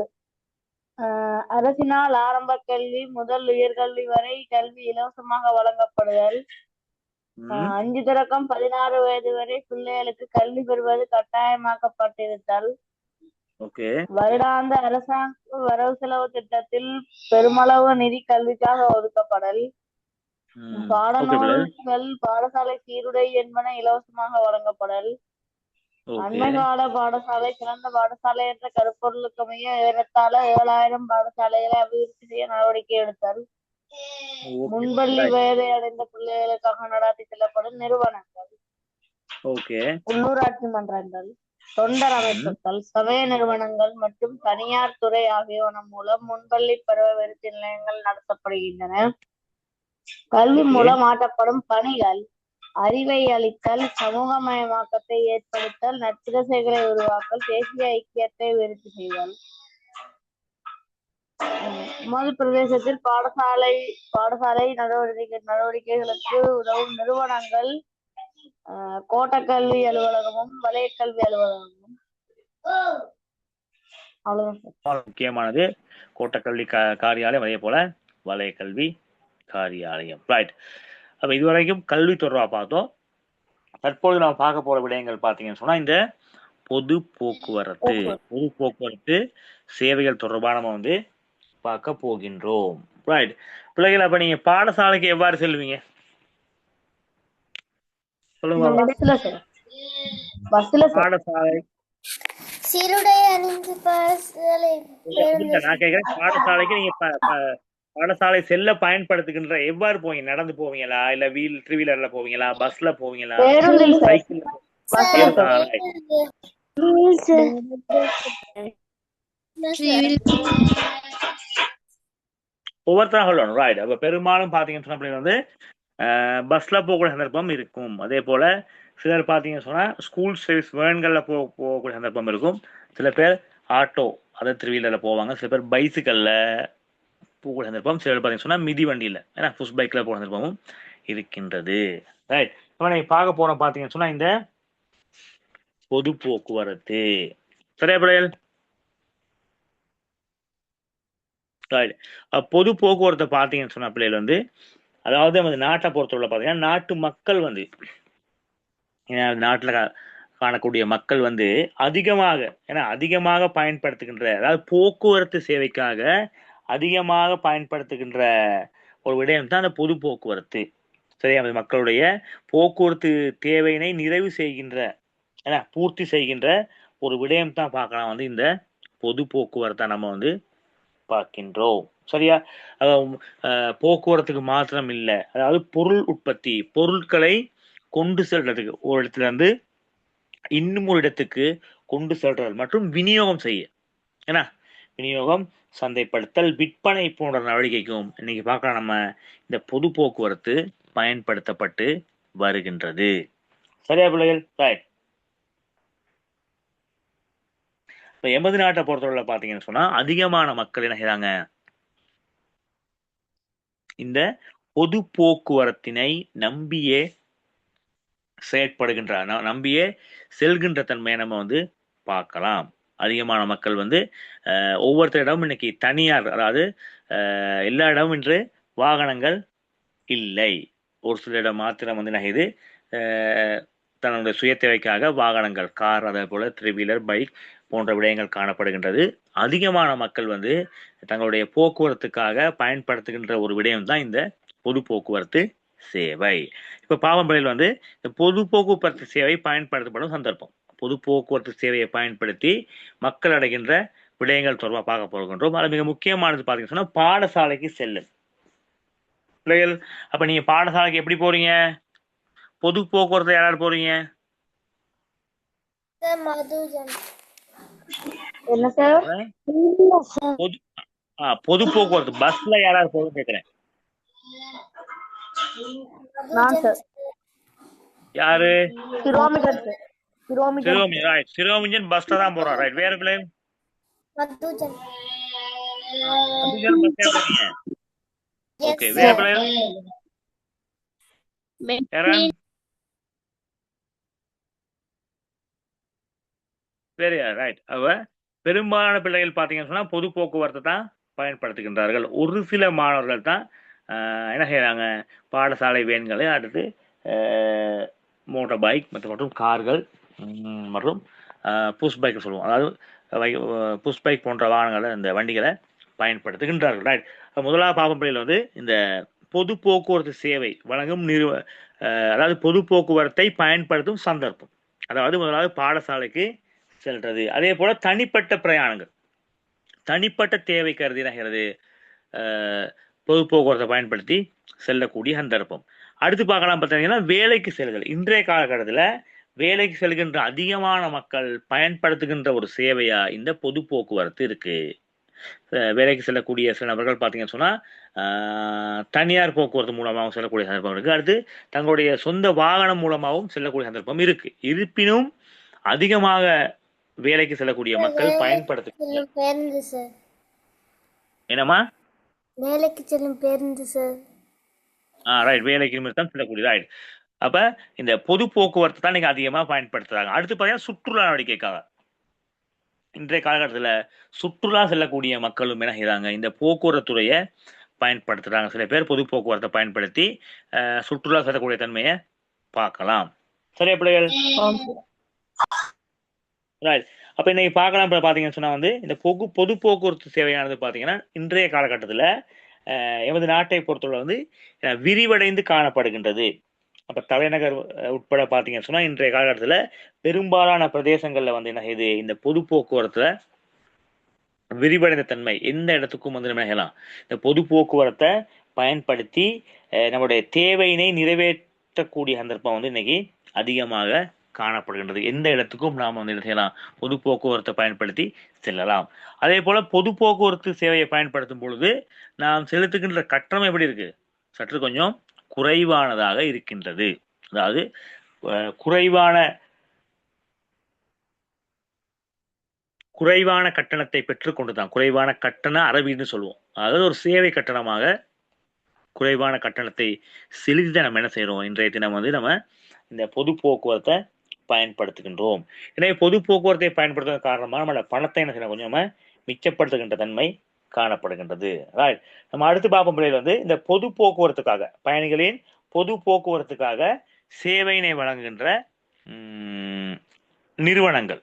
அரசினால் ஆரம்ப கல்வி முதல் உயர்கல்வி வரை கல்வி இலவசமாக வழங்கப்படுதல். 5 தொடக்கம் 16 வயது வரை பிள்ளைகளுக்கு கல்வி பெறுவது கட்டாயமாக்கப்பட்டிருத்தல். வருடாந்த அரசாங்க வரவு செலவு திட்டத்தில் பெருமளவு நிதி கல்விக்காக ஒதுக்கப்படல். பாடநூல்கள் பாடசாலை சீருடை என்பன இலவசமாக வழங்கப்படல். அண்மை கால பாடசாலை சிறந்த பாடசாலை என்ற கருப்பொருளுக்கு அமைய ஏறத்தாழ 7000 பாடசாலைகளை அபிவிருத்தி செய்ய நடவடிக்கை எடுத்தல். முன்பள்ளி வயதை அடைந்த பிள்ளைகளுக்காக நடாத்தி செல்லப்படும் நிறுவனங்கள், உள்ளூராட்சி மன்றங்கள், தொண்டர் அமைப்புகள், சமய நிறுவனங்கள் மற்றும் தனியார் துறை ஆகியவன மூலம் முன்பள்ளி பருவ விருத்தி நிலையங்கள் நடத்தப்படுகின்றன. கல்வி மூலம் ஆற்றப்படும் பணிகள் அறிவை அளித்தல், சமூகமயமாக்கத்தை ஏற்படுத்தல், நற்சிரசைகளை உருவாக்கல், தேசிய ஐக்கியத்தை விருத்தி செய்தல். முதல் பிரதேசத்தில் பாடசாலை நடவடிக்கைகளுக்கு உதவும் நிறுவனங்கள் கோட்டக்கல்வி அலுவலகமும் வலய கல்வி அலுவலகமும். அவ்வளவுதான். முக்கியமானது கோட்டக்கல்வி காரியாலயம், அதே போல வலய கல்வி காரியாலயம். ரைட். அப்ப இதுவரைக்கும் கல்வி தொடர்பா பார்த்தோம். தற்போது நம்ம பார்க்க போற விடயங்கள் பாத்தீங்கன்னு சொன்னா இந்த பொது போக்குவரத்து சேவைகள் தொடர்பாக நம்ம வந்து பார்க்க போகின்றோம். ரைட். பிள்ளைகள், அப்ப நீங்க பாடசாலைக்கு எவ்வாறு செல்வீங்க? சொல்லுங்க. பாடசாலை சீருடை அணிந்து பாடசாலை. நான் கேட்கிறேன், பாடசாலைக்கு நீங்க பாடசாலை செல்ல பயன்படுத்துகின்ற எவ்வாறு போவீங்க? நடந்து போவீங்களா, இல்ல த்ரீ வீலர்ல போவீங்களா, பஸ்ல போவீங்களா, சைக்கிள்? ஒவ்வொருத்தராக சொல்லணும். ரைட். அப்ப பெரும்பாலும் பாத்தீங்கன்னு சொன்னா வந்து பஸ்ல போகக்கூடிய சந்தர்ப்பம் இருக்கும். அதே போல சிலர் பாத்தீங்கன்னு சொன்னா ஸ்கூல் சர்வீஸ் வேன்கள்ல போகக்கூடிய சந்தர்ப்பம் இருக்கும். சில பேர் ஆட்டோ, அதாவது த்ரீ வீலர்ல போவாங்க. சில பேர் பைசிக்கல்ல போகக்கூடிய சந்தர்ப்பம், சில பேர் பாத்தீங்கன்னு சொன்னா மிதி வண்டியில, ஏன்னா புஷ் பைக்ல போகிற சந்தர்ப்பமும் இருக்கின்றது. ரைட். இப்ப நீங்க பார்க்க போறோம் பாத்தீங்கன்னு சொன்னா இந்த பொது போக்குவரத்து. சரியா பிள்ளைகள்? பொது போக்குவரத்தை பார்த்தீங்கன்னு சொன்ன பிள்ளைகள் வந்து, அதாவது நம்ம நாட்டை பொறுத்தவரை பார்த்தீங்கன்னா நாட்டு மக்கள் வந்து, நாட்டில் காணக்கூடிய மக்கள் வந்து அதிகமாக பயன்படுத்துகின்ற, அதாவது போக்குவரத்து சேவைக்காக அதிகமாக பயன்படுத்துகின்ற ஒரு விடயம் தான் அந்த பொது போக்குவரத்து. சரியா? மக்களுடைய போக்குவரத்து தேவையினை நிறைவு செய்கின்ற, பூர்த்தி செய்கின்ற ஒரு விடயம் தான் பார்க்கலாம் வந்து இந்த பொது போக்குவரத்தை நம்ம வந்து பார்க்கின்றோம். சரியா? போக்குவரத்துக்கு மாத்திரம் இல்லை, அதாவது பொருள் உற்பத்தி, பொருட்களை கொண்டு செல்றதுக்கு, ஒரு இடத்துல இருந்து இன்னும் ஒரு இடத்துக்கு கொண்டு செல்றது மற்றும் விநியோகம் செய்ய, ஏன்னா விநியோகம், சந்தைப்படுத்தல், விற்பனை போன்ற நடவடிக்கைக்கும் இன்னைக்கு பார்க்கலாம் நம்ம இந்த பொது போக்குவரத்து பயன்படுத்தப்பட்டு வருகின்றது. சரியா பிள்ளைகள்? ரைட். இப்ப எமது நாட்டை பொறுத்தவரை பாத்தீங்கன்னு சொன்னா அதிகமான மக்கள் என்ன செய்றாங்க, இந்த பொது போக்குவரத்தினை நம்பியே செயற்படுகின்ற, நம்பியே செல்கின்ற தன்மையை நம்ம வந்து பார்க்கலாம். அதிகமான மக்கள் வந்து ஒவ்வொருத்தரிடமும் இன்னைக்கு தனியார், அதாவது எல்லா இடமும் இன்று வாகனங்கள் இல்லை. ஒரு சில இடம் மாத்திரம் வந்து நகைது தன்னுடைய சுய தேவைக்காக வாகனங்கள், கார், அதே போல த்ரீ வீலர், பைக் போன்ற விடயங்கள் காணப்படுகின்றது. அதிகமான மக்கள் வந்து தங்களுடைய போக்குவரத்துக்காக பயன்படுத்துகின்ற ஒரு விடயம் தான் இந்த பொது போக்குவரத்து சேவை. இப்ப பாவம்படையில் வந்து இந்த பொது போக்குவரத்து சேவை பயன்படுத்தப்படும் சந்தர்ப்பம், பொது போக்குவரத்து சேவையை பயன்படுத்தி மக்கள் அடைகின்ற விடயங்கள் தொடர்பாக பார்க்க போகின்றோம். அது மிக முக்கியமானது பாத்தீங்கன்னா சொன்னா பாடசாலைக்கு செல்லல். பிள்ளைகள், அப்ப நீங்க பாடசாலைக்கு எப்படி போறீங்க? பொது போக்குவரத்து யாராரு போறீங்க? என்ன சார்? பொது போக்குவரத்து பஸ்ல யாராரு போறோம் கேக்குறேன். யாரு? சிரோமிஜன் பஸ்ல தான் போறோம். ரைட். வேற பிள்ளைகள்? ஓகே. வேற பிள்ளைகள்? யாரன் சரி ரைட். அவ பெரும்பாலான பிள்ளைகள் பார்த்தீங்கன்னு சொன்னா பொது போக்குவரத்தை தான் பயன்படுத்துகின்றார்கள். ஒரு சில மாணவர்கள் தான் என்ன செய்யறாங்க, பாடசாலை வேன்களை அடுத்து மோட்டார் பைக் மற்றும் கார்கள் மற்றும் புஷ் பைக் சொல்லுவோம், அதாவது புஷ் பைக் போன்ற வாகனங்களை இந்த வண்டிகளை பயன்படுத்துகின்றார்கள். ரைட். முதலாவது பாவம் பிள்ளைகள் வந்து இந்த பொது போக்குவரத்து சேவை வழங்கும் அதாவது பொது போக்குவரத்தை பயன்படுத்தும் சந்தர்ப்பம். அதாவது முதலாவது பாடசாலைக்கு செல்றது, அதே போல தனிப்பட்ட பிரயாணங்கள், தனிப்பட்ட தேவை கருதி நகர்றது பொது போக்குவரத்தை பயன்படுத்தி செல்லக்கூடிய சந்தர்ப்பம். அடுத்து பார்க்கலாம் பார்த்தீங்கன்னா வேலைக்கு செல்கள். இன்றைய காலகட்டத்தில் வேலைக்கு செல்கின்ற அதிகமான மக்கள் பயன்படுத்துகின்ற ஒரு சேவையா இந்த பொது போக்குவரத்து இருக்கு. வேலைக்கு செல்லக்கூடிய சில நபர்கள் பார்த்தீங்கன்னு சொன்னா தனியார் போக்குவரத்து மூலமாகவும் செல்லக்கூடிய சந்தர்ப்பம் இருக்கு. அடுத்து தங்களுடைய சொந்த வாகனம் மூலமாகவும் செல்லக்கூடிய சந்தர்ப்பம் இருக்கு. இருப்பினும் அதிகமாக வேலைக்கு செல்லக்கூடிய மக்கள் பயன்படுத்த பேருந்து சார். என்னமா வேலைக்கு செல்லும் பேருந்து சார். ரைட். வேலைக்கு நிமித்தம் செல்லக்கூடிய ரைட். அப்ப இந்த பொது போக்குவரத்து தான் நீங்க அதிகமா பயன்படுத்துறாங்க. அடுத்து பார்த்தீங்கன்னா சுற்றுலா நடவடிக்கைக்காக இன்றைய காலகட்டத்தில் சுற்றுலா செல்லக்கூடிய மக்களும் என்ன செய்யறாங்க, இந்த போக்குவரத்துறையை பயன்படுத்துறாங்க. சில பேர் பொது போக்குவரத்தை பயன்படுத்தி சுற்றுலா செல்லக்கூடிய தன்மையை பார்க்கலாம். சரியா பிள்ளைகள்? ரைட். அப்ப இன்னைக்கு பார்க்கலாம் பாத்தீங்கன்னு சொன்னா வந்து இந்த பொது போக்குவரத்து சேவையானது பாத்தீங்கன்னா இன்றைய காலகட்டத்தில் எமது நாட்டை பொறுத்தவரை வந்து விரிவடைந்து காணப்படுகின்றது. அப்ப தலைநகர் உட்பட பாத்தீங்கன்னு சொன்னா இன்றைய காலகட்டத்தில் பெரும்பாலான பிரதேசங்கள்ல வந்து என்ன செய்யுது, இந்த பொது போக்குவரத்துல விரிவடைந்த தன்மை எந்த இடத்துக்கும் வந்து நம்ம செய்யலாம், இந்த பொது போக்குவரத்தை பயன்படுத்தி நம்முடைய தேவையினை நிறைவேற்றக்கூடிய சந்தர்ப்பம் வந்து இன்னைக்கு அதிகமாக காணப்படுகின்றது. எந்த இடத்துக்கும் நாம் வந்து என்ன செய்யலாம், பொது போக்குவரத்தை பயன்படுத்தி செல்லலாம். அதே போல பொது போக்குவரத்து சேவையை பயன்படுத்தும் பொழுது நாம் செலுத்துகின்ற கட்டணம் எப்படி இருக்கு, சற்று கொஞ்சம் குறைவானதாக இருக்கின்றது. அதாவது குறைவான கட்டணத்தை பெற்றுக்கொண்டுதான், குறைவான கட்டண அறவீடுன்னு சொல்லுவோம். அதாவது ஒரு சேவை கட்டணமாக குறைவான கட்டணத்தை செலுத்தி நம்ம என்ன செய்யறோம், இன்றைய தினம் வந்து நம்ம இந்த பொது போக்குவரத்தை பயன்படுத்துகின்றோம். எனவே பொது போக்குவரத்தை பயன்படுத்துவதன் காரணமாக நம்மளோட பணத்தை என்ன செய்யணும், கொஞ்சம் மிச்சப்படுத்துகின்ற தன்மை காணப்படுகின்றது. ரைட். நம்ம அடுத்து பார்ப்போம் பிள்ளைகள் வந்து இந்த பொது போக்குவரத்துக்காக, பயணிகளின் பொது போக்குவரத்துக்காக சேவையினை வழங்குகின்ற நிறுவனங்கள்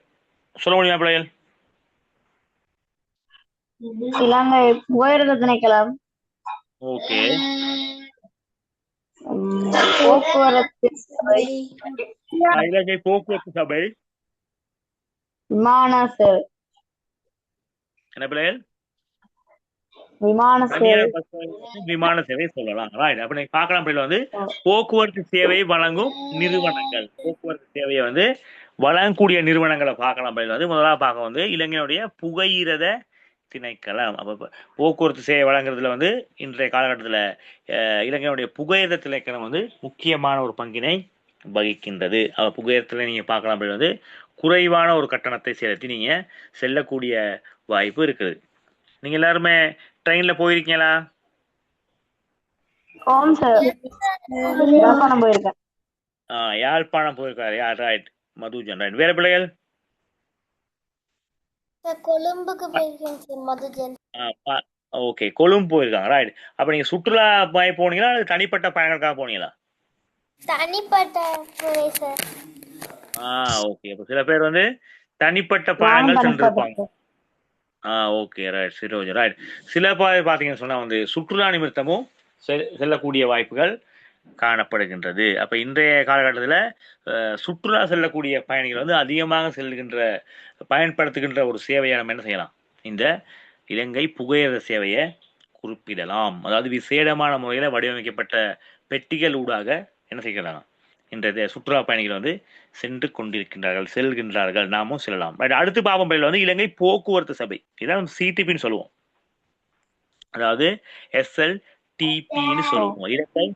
சொல்ல முடியுமா பிள்ளைகள்? இலங்கை புகையிரத திணைக்களம், ஓகே, போக்குவரத்து சபை, இலங்கை போக்குவரத்து சபை, விமான சேவை, என்ன பிள்ளைகள், விமான சேவை, விமான சேவை சொல்லலாம். ரைட். அப்ப நீங்க பார்க்கலாம் பிள்ளைகள் வந்து போக்குவரத்து சேவை வழங்கும் நிறுவனங்கள், போக்குவரத்து சேவையை வந்து வழங்கக்கூடிய நிறுவனங்களை பார்க்கலாம் பிள்ளைகள் வந்து முதலாக பார்க்க வந்து இலங்கையுடைய புகையிரத திணைக்களம். அப்ப போக்குவரத்து சேவை வழங்குறதுல வந்து இன்றைய காலகட்டத்தில் இலங்கையுடைய புகையிரத திணைக்களம் வந்து முக்கியமான ஒரு பங்கினை வகிக்கின்றது. புகையிரத்துல நீங்க பார்க்கலாம் வந்து குறைவான ஒரு கட்டணத்தை செலுத்தி நீங்க செல்லக்கூடிய வாய்ப்பு இருக்குது. நீங்க எல்லாருமே ட்ரெயின்ல போயிருக்கீங்களா? யாழ்ப்பாணம் போயிருக்கேன். யாழ்ப்பாணம் போயிருக்காரு. யார்? ரைட். மதுஜன். ரைட். வேற பிள்ளைகள்? கொழும்புக்கு போயிருக்கேன் மதுஜன். ஓகே, கொழும்பு போயிருக்காங்க. ரைட். அப்ப நீங்க சுற்றுலா போனீங்களா அல்லது தனிப்பட்ட பயணங்களுக்காக போனீங்களா? தனிப்பட்ட சார். ஓகே. அப்ப சில பேர் வந்து தனிப்பட்ட பயணங்கள் சென்றிருப்பாங்க. Okay, right. சரி, ஓகே, ரைட். சில பாத்தீங்கன்னு சொன்னா வந்து சுற்றுலா நிமித்தமும் செல்லக்கூடிய வாய்ப்புகள் காணப்படுகின்றது. அப்ப இன்றைய காலகட்டத்தில் சுற்றுலா செல்லக்கூடிய பயணிகள் வந்து அதிகமாக பயன்படுத்துகின்ற ஒரு சேவையை நம்ம என்ன செய்யலாம், இந்த இலங்கை புகையிரத சேவையை குறிப்பிடலாம். அதாவது விசேடமான முறையில் வடிவமைக்கப்பட்ட பெட்டிகள் ஊடாக என்ன செய்யலாம், இன்றைய சுற்றுலா பயணிகள் வந்து சென்று கொண்டிருக்கின்றார்கள், செல்கின்றார்கள், நாமும் செல்லலாம். அடுத்து பாவம் பயில வந்து இலங்கை போக்குவரத்து சபை, இதான் சிடிபின்னு சொல்லுவோம், அதாவது SLTPன்னு சொல்லுவோம், இலங்கை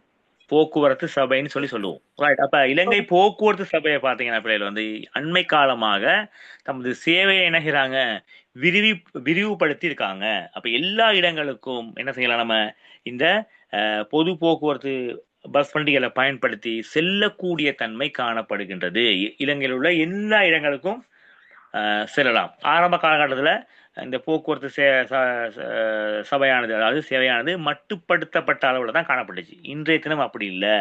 போக்குவரத்து சபைன்னு சொல்லுவோம். ரைட். அப்ப இலங்கை போக்குவரத்து சபையை பார்த்தீங்கன்னா பிள்ளைகள் வந்து அண்மை காலமாக தமது சேவையை என்ன செய்யறாங்க, விரிவுபடுத்தி இருக்காங்க. அப்ப எல்லா இடங்களுக்கும் என்ன செய்யலாம், நம்ம இந்த பொது போக்குவரத்து பஸ் வண்டிகளை பயன்படுத்தி செல்லக்கூடிய தன்மை காணப்படுகின்றது. இலங்கையில் உள்ள எல்லா இடங்களுக்கும் செல்லலாம். ஆரம்ப காலகட்டத்தில் இந்த போக்குவரத்து சபையானது, அதாவது சேவையானது மட்டுப்படுத்தப்பட்ட அளவில் தான் காணப்பட்டுச்சு. இன்றைய தினம் அப்படி இல்லை.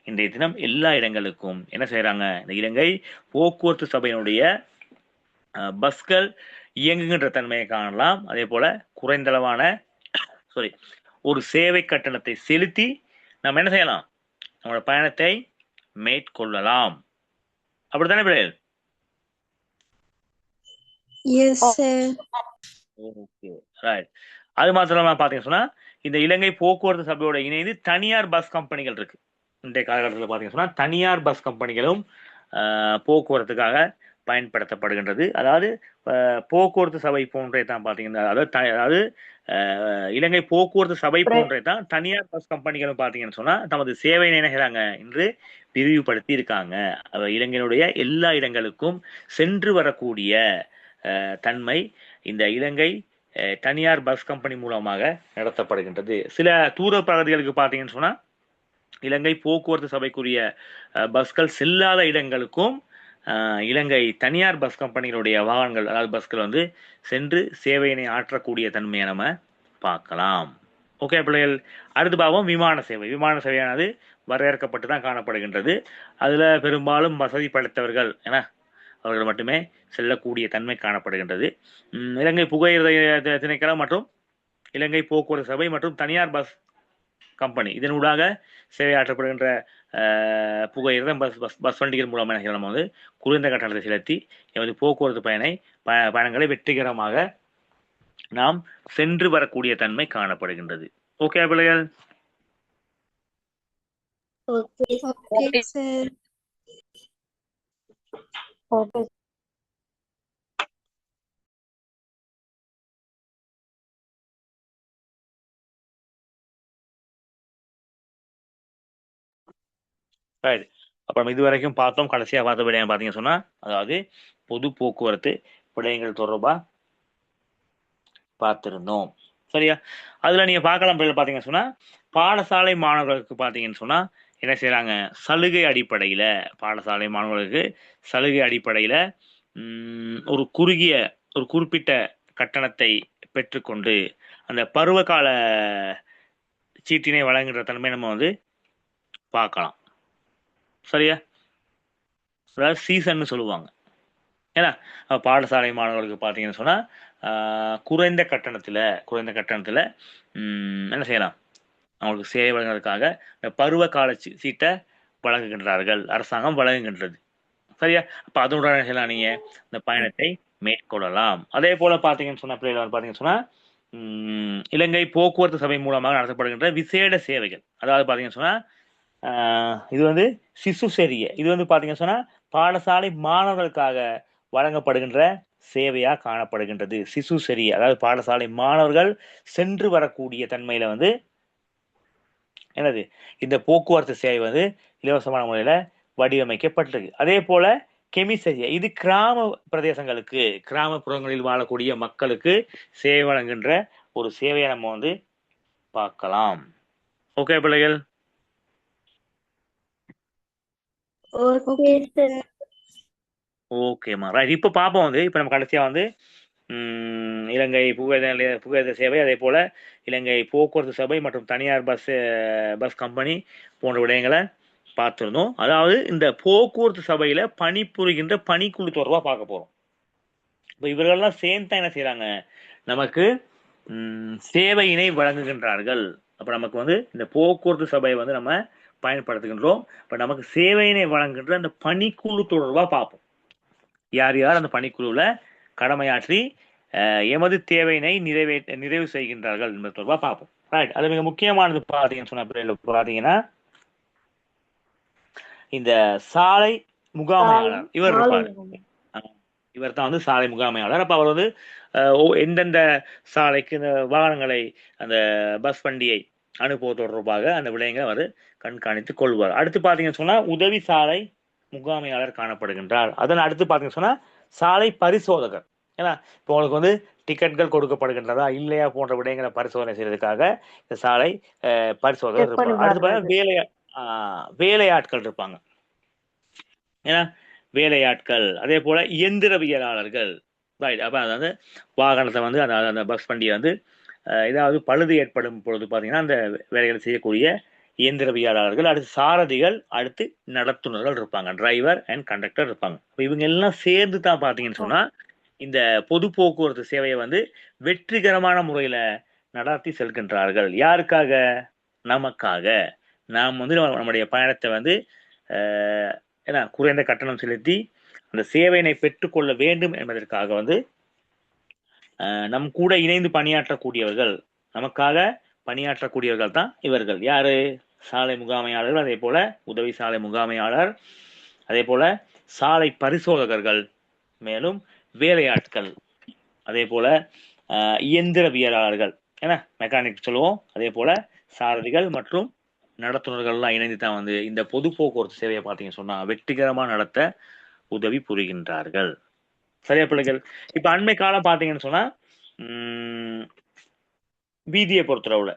இன்றைய தினம் எல்லா இடங்களுக்கும் என்ன செய்யறாங்க, இந்த இலங்கை போக்குவரத்து சபையினுடைய பஸ்கள் இயங்குகின்ற தன்மையை காணலாம். அதே போல குறைந்தளவான ஒரு சேவை கட்டணத்தை செலுத்தி நம்ம என்ன செய்யலாம், நம்மளோட பயணத்தை மேற்கொள்ளலாம். அப்படித்தானே பிள்ளைகள்? அது மாத்திரமா பாத்தீங்கன்னா சொன்னா, இந்த இலங்கை போக்குவரத்து சபையோட இணைந்து தனியார் பஸ் கம்பெனிகள் இருக்கு. இன்றைய காலகட்டத்தில் பாத்தீங்கன்னா சொன்னா தனியார் பஸ் கம்பெனிகளும் போக்குவரத்துக்காக பயன்படுத்தப்படுகின்றது. அதாவது போக்குவரத்து சபை போன்றே தான் பாத்தீங்கன்னா, அதாவது இலங்கை போக்குவரத்து சபை போன்றே தான் தனியார் பஸ் கம்பெனிகளும் பாத்தீங்கன்னு சொன்னா தமது சேவை நினைக்கிறாங்க என்று விரிவுபடுத்தி இருக்காங்க. இலங்கையினுடைய எல்லா இடங்களுக்கும் சென்று வரக்கூடிய தன்மை இந்த இலங்கை தனியார் பஸ் கம்பெனி மூலமாக நடத்தப்படுகின்றது. சில தூர பகுதிகளுக்கு பாத்தீங்கன்னு சொன்னா இலங்கை போக்குவரத்து சபைக்குரிய பஸ்கள் செல்லாத இடங்களுக்கும் இலங்கை தனியார் பஸ் கம்பெனிகளுடைய வாகனங்கள், அதாவது பஸ்கள் வந்து சென்று சேவையினை ஆற்றக்கூடிய தன்மையை நம்ம பார்க்கலாம். ஓகே பிள்ளைகள், அடுத்து பாவம் விமான சேவை. விமான சேவையானது வரையறுக்கப்பட்டு தான் காணப்படுகின்றது. அதுல பெரும்பாலும் வசதி படைத்தவர்கள் என அவர்கள் மட்டுமே செல்லக்கூடிய தன்மை காணப்படுகின்றது. இலங்கை புகையிரத திணைக்களம் மற்றும் இலங்கை போக்குவரத்து சபை மற்றும் தனியார் பஸ் கம்பெனி இதனூடாக சேவையாற்றப்படுகின்ற புகையிரதம் பஸ் வண்டிகள் மூலமாக நம்ம வந்து குறைந்த கட்டணத்தை செலுத்தி எமது போக்குவரத்து பயணங்களை வெற்றிகரமாக நாம் சென்று வரக்கூடிய தன்மை காணப்படுகின்றது. ஓகே பிள்ளைகள்? அப்புறம் இதுவரைக்கும் பார்த்தோம். கடைசியா பார்த்த விடயம் பாத்தீங்கன்னு சொன்னா, அதாவது பொது போக்குவரத்து விடயங்கள் தொடர்பா பார்த்திருந்தோம். சரியா? அதுல நீங்க பார்க்கலாம் பாத்தீங்கன்னு சொன்னா, பாடசாலை மாணவர்களுக்கு பாத்தீங்கன்னு சொன்னா என்ன செய்யறாங்க, சலுகை அடிப்படையில பாடசாலை மாணவர்களுக்கு சலுகை அடிப்படையில ஒரு குறிப்பிட்ட கட்டணத்தை பெற்றுக்கொண்டு அந்த பருவகால சீட்டினை வழங்குகின்ற தன்மை நம்ம வந்து பார்க்கலாம். சரியா? அதாவது சீசன் சொல்லுவாங்க. ஏன்னா பாடசாலை மாணவர்களுக்கு பார்த்தீங்கன்னு சொன்னா குறைந்த கட்டணத்துல என்ன செய்யலாம், அவங்களுக்கு சேவை வழங்குறதுக்காக பருவ கால சீட்டை வழங்குகின்றார்கள், அரசாங்கம் வழங்குகின்றது. சரியா? அப்ப அதனுடன் என்ன செய்யலாம், நீங்க இந்த பயணத்தை மேற்கொள்ளலாம். அதே போல பாத்தீங்கன்னு சொன்னா பிள்ளைகள் பாத்தீங்கன்னு சொன்னா இலங்கை போக்குவரத்து சபை மூலமாக நடத்தப்படுகின்ற விசேட சேவைகள், அதாவது பாத்தீங்கன்னு சொன்னா இது வந்து சிசு செரிய, இது வந்து பாத்தீங்கன்னு சொன்னா பாடசாலை மாணவர்களுக்காக வழங்கப்படுகின்ற சேவையா காணப்படுகின்றது. சிசு செரிய, அதாவது பாடசாலை மாணவர்கள் சென்று வரக்கூடிய தன்மையில வந்து என்னது இந்த போக்குவரத்து சேவை வந்து இலவசமான முறையில வடிவமைக்கப்பட்டிருக்கு. அதே போல கெமிசரிய, இது கிராம பிரதேசங்களுக்கு, கிராமப்புறங்களில் வாழக்கூடிய மக்களுக்கு சேவை வழங்குகின்ற ஒரு சேவையை நம்ம வந்து பார்க்கலாம். ஓகே பிள்ளைகள்? ஓகேம்மா, ரைட். இப்ப பாப்போம் வந்து, இப்ப நம்ம கடைசியா வந்து இலங்கை புகையிரத சேவை, அதே போல இலங்கை போக்குவரத்து சபை மற்றும் தனியார் பஸ் கம்பெனி போன்ற விடயங்களை பார்த்திருந்தோம். அதாவது இந்த போக்குவரத்து சபையில பணிபுரிகின்ற பணிக்குழு தொடர்பா பார்க்க போறோம். இப்ப இவர்கள்லாம் சேர்ந்து என்ன செய்யறாங்க, நமக்கு சேவையினை வழங்குகின்றார்கள். அப்ப நமக்கு வந்து இந்த போக்குவரத்து சபையை வந்து நம்ம பயன்படுத்துகின்றோம். இப்ப நமக்கு சேவையினை வழங்குகின்ற அந்த பணிக்குழு தொடர்பா பார்ப்போம். யார் யார் அந்த பணிக்குழுல கடமையாற்றி எமது தேவையினை நிறைவு செய்கின்றார்கள் என்பது தொடர்பா பார்ப்போம். ரைட். அது மிக முக்கியமானது பாத்தீங்கன்னு சொன்ன பாத்தீங்கன்னா இந்த சாலை முகாமையாளர், இவர் இருப்பார். இவர் தான் வந்து சாலை முகாமையாளர். அப்ப அவர் வந்து எந்தெந்த சாலைக்கு இந்த வாகனங்களை, அந்த பஸ் வண்டியை அனுப்புவது தொடர்பாக அந்த விடயங்களை அவர் கண்காணித்துக் கொள்வார். அடுத்து பாத்தீங்கன்னு சொன்னா உதவி சாலை முகாமையாளர் காணப்படுகின்றார். அதன் அடுத்து பாத்தீங்கன்னு சொன்னா சாலை பரிசோதகர். ஏன்னா இப்போ உங்களுக்கு வந்து டிக்கெட்கள் கொடுக்கப்படுகின்றதா இல்லையா போன்ற விடயங்களை பரிசோதனை செய்யறதுக்காக இந்த சாலை பரிசோதகர் இருப்பார். அடுத்து பாத்தீங்கன்னா வேலையாட்கள் இருப்பாங்க. ஏன்னா வேலையாட்கள், அதே போல இயந்திரவியலாளர்கள். ரைட். அப்ப அதாவது வாகனத்தை வந்து அந்த பஸ் வண்டியை வந்து ஏதாவது பழுது ஏற்படும் பொழுது பார்த்தீங்கன்னா அந்த வேலைகளை செய்யக்கூடிய இயந்திரவியலாளர்கள், அடுத்து சாரதிகள், அடுத்து நடத்துனர்கள் இருப்பாங்க. டிரைவர் அண்ட் கண்டக்டர் இருப்பாங்க. அப்ப இவங்க எல்லாம் சேர்ந்து தான் பார்த்தீங்கன்னு சொன்னா இந்த பொது போக்குவரத்து சேவையை வந்து வெற்றிகரமான முறையில நடத்தி செல்கின்றார்கள். யாருக்காக? நமக்காக. நாம் வந்து நம்முடைய பயணத்தை வந்து ஏன்னா குறைந்த கட்டணம் செலுத்தி அந்த சேவையினை பெற்றுக்கொள்ள வேண்டும் என்பதற்காக வந்து நம் கூட இணைந்து பணியாற்றக்கூடியவர்கள், நமக்காக பணியாற்றக்கூடியவர்கள் தான் இவர்கள். யாரு? சாலை முகாமையாளர்கள், அதே போல உதவி சாலை முகாமையாளர், அதே போல சாலை பரிசோதகர்கள், மேலும் வேலையாட்கள், அதே போல இயந்திரவியலாளர்கள், ஏன்னா மெக்கானிக் சொல்லுவோம், அதே போல சாரதிகள் மற்றும் நடத்துனர்கள்லாம் இணைந்து தான் வந்து இந்த பொது போக்குவரத்து சேவையை பார்த்தீங்கன்னு சொன்னா வெற்றிகரமா நடத்த உதவி புரிகின்றார்கள். சரியா பிள்ளைகள்? இப்ப அண்மை காலம் பார்த்தீங்கன்னு சொன்னா வீதியை பொறுத்தளவுல,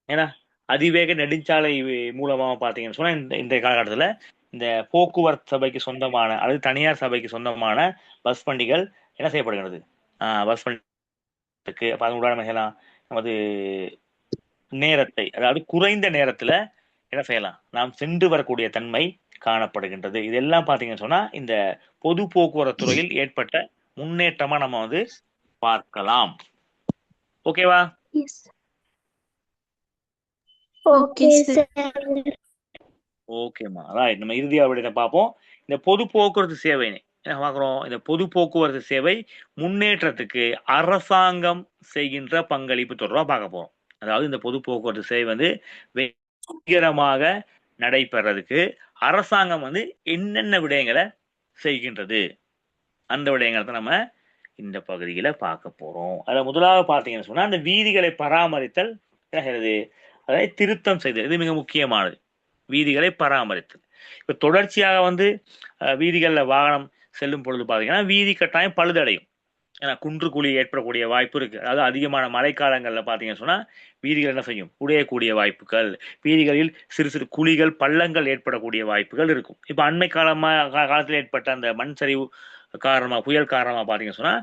ஏன்னா அதிவேக நெடுஞ்சாலை மூலமாக பார்த்தீங்கன்னு சொன்னா இந்த காலகட்டத்தில் இந்த போக்குவரத்து சபைக்கு சொந்தமான அல்லது தனியார் சபைக்கு சொந்தமான பஸ் வண்டிகள் என்ன செய்யப்படுகிறது? பஸ் வண்டிக்கு அப்ப அதன் உதாரணம் செய்யலாம். நமது நேரத்தை, அதாவது குறைந்த நேரத்துல என்ன செய்யலாம், நாம் சென்று வரக்கூடிய தன்மை காணப்படுகின்றது. இதெல்லாம் பாத்தீங்கன்னு சொன்னா இந்த பொது போக்குவரத்து துறையில் ஏற்பட்ட முன்னேற்றமா நம்ம வந்து பார்க்கலாம். ஓகேவா? Okay sir. ஓகேம்மா, ரைட். நம்ம இறுதியா விட பார்ப்போம். இந்த பொது போக்குவரத்து சேவை என்ன பார்க்குறோம்? இந்த பொது போக்குவரத்து சேவை முன்னேற்றத்துக்கு அரசாங்கம் செய்கின்ற பங்களிப்பு தொடர்பாக பார்க்க போறோம். அதாவது இந்த பொது போக்குவரத்து சேவை வந்து வெற்றிகரமாக நடைபெறதுக்கு அரசாங்கம் வந்து என்னென்ன விடயங்களை செய்கின்றது, அந்த விடயங்களை தான் நம்ம இந்த பகுதியில பார்க்க போறோம். அதில் முதலாவது பார்த்தீங்கன்னு சொன்னா அந்த வீதிகளை பராமரித்தல் என்ன, அதை திருத்தம் செய்தல். இது மிக முக்கியமானது. வீதிகளை பராமரித்தல். இப்ப தொடர்ச்சியாக வந்து வீதிகளில் வாகனம் செல்லும் பொழுது பார்த்தீங்கன்னா வீதி கட்டாயம் பழுதடையும். ஏன்னா குன்று குழி ஏற்படக்கூடிய வாய்ப்பு இருக்கு. அதாவது அதிகமான மழைக்காலங்களில் பார்த்தீங்கன்னு சொன்னா வீதிகள் என்ன செய்யும்? உடையக்கூடிய வாய்ப்புகள், வீதிகளில் சிறு சிறு குழிகள் பள்ளங்கள் ஏற்படக்கூடிய வாய்ப்புகள் இருக்கும். இப்ப அண்மை காலத்தில் ஏற்பட்ட அந்த மண் சரிவு காரணமா, புயல் காரணமா பார்த்தீங்கன்னு சொன்னா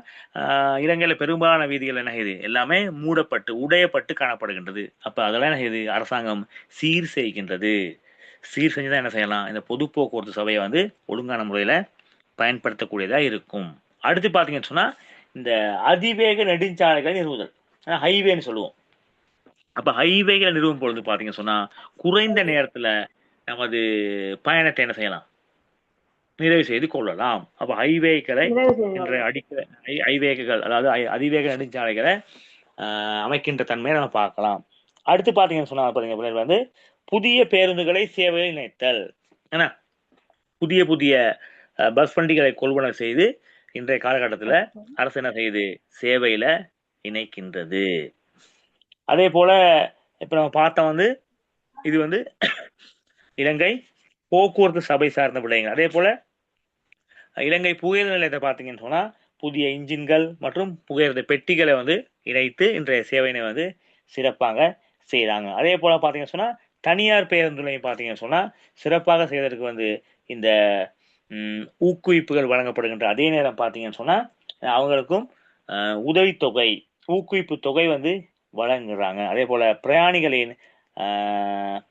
இலங்கையில பெரும்பாலான வீதிகள் என்ன செய்யுது? எல்லாமே மூடப்பட்டு உடையப்பட்டு காணப்படுகின்றது. அப்ப அதெல்லாம் என்ன செய்யுது? அரசாங்கம் சீர் செய்கின்றது. சீர் செஞ்சுதான் என்ன செய்யலாம், இந்த பொது போக்குவரத்து சபையை வந்து ஒழுங்கான முறையில பயன்படுத்தக்கூடியதா இருக்கும். அடுத்து பாத்தீங்கன்னு சொன்னா இந்த அதிவேக நெடுஞ்சாலைகளை நிறுவுதல், ஹைவேன்னு சொல்லுவோம். அப்ப ஹைவேகளை நிறுவும் பொழுது பாத்தீங்கன்னு சொன்னா குறைந்த நேரத்துல நமது பயணத்தை என்ன செய்யலாம், நிறைவு செய்து கொள்ளலாம். அப்ப ஹைவேக்களை என்ற அடிக்க ஹைவேகள், அதாவது அதிவேக நெடுஞ்சாலைகளை அமைக்கின்ற தன்மையை நம்ம பார்க்கலாம். அடுத்து பாத்தீங்கன்னு சொன்னா பாத்தீங்க வந்து புதிய பேருந்துகளை சேவையில் இணைத்தல். ஏன்னா புதிய புதிய பஸ் வண்டிகளை கொள்வனவு செய்து இன்றைய காலகட்டத்தில் அரசு என்ன செய்யுது? சேவையில இணைக்கின்றது. அதே போல இப்ப நம்ம பார்த்தோம் வந்து இது வந்து இலங்கை போக்குவரத்து சபை சார்ந்த விடயங்கள். அதே போல இலங்கை புகையிரத நிலையத்தை பார்த்தீங்கன்னு சொன்னா புதிய இன்ஜின்கள் மற்றும் புகையிரத பெட்டிகளை வந்து இணைத்து இன்றைய சேவையினை வந்து சிறப்பாக செய்கிறாங்க. அதே போல பார்த்தீங்கன்னு சொன்னா தனியார் பேருந்துலையும் பார்த்தீங்கன்னு சொன்னா சிறப்பாக செய்வதற்கு வந்து இந்த ஊக்குவிப்புகள் வழங்கப்படுகின்ற அதே நேரம் பார்த்தீங்கன்னு சொன்னா அவங்களுக்கும் உதவித்தொகை, ஊக்குவிப்பு தொகை வந்து வழங்குறாங்க. அதே போல பிரயாணிகளின்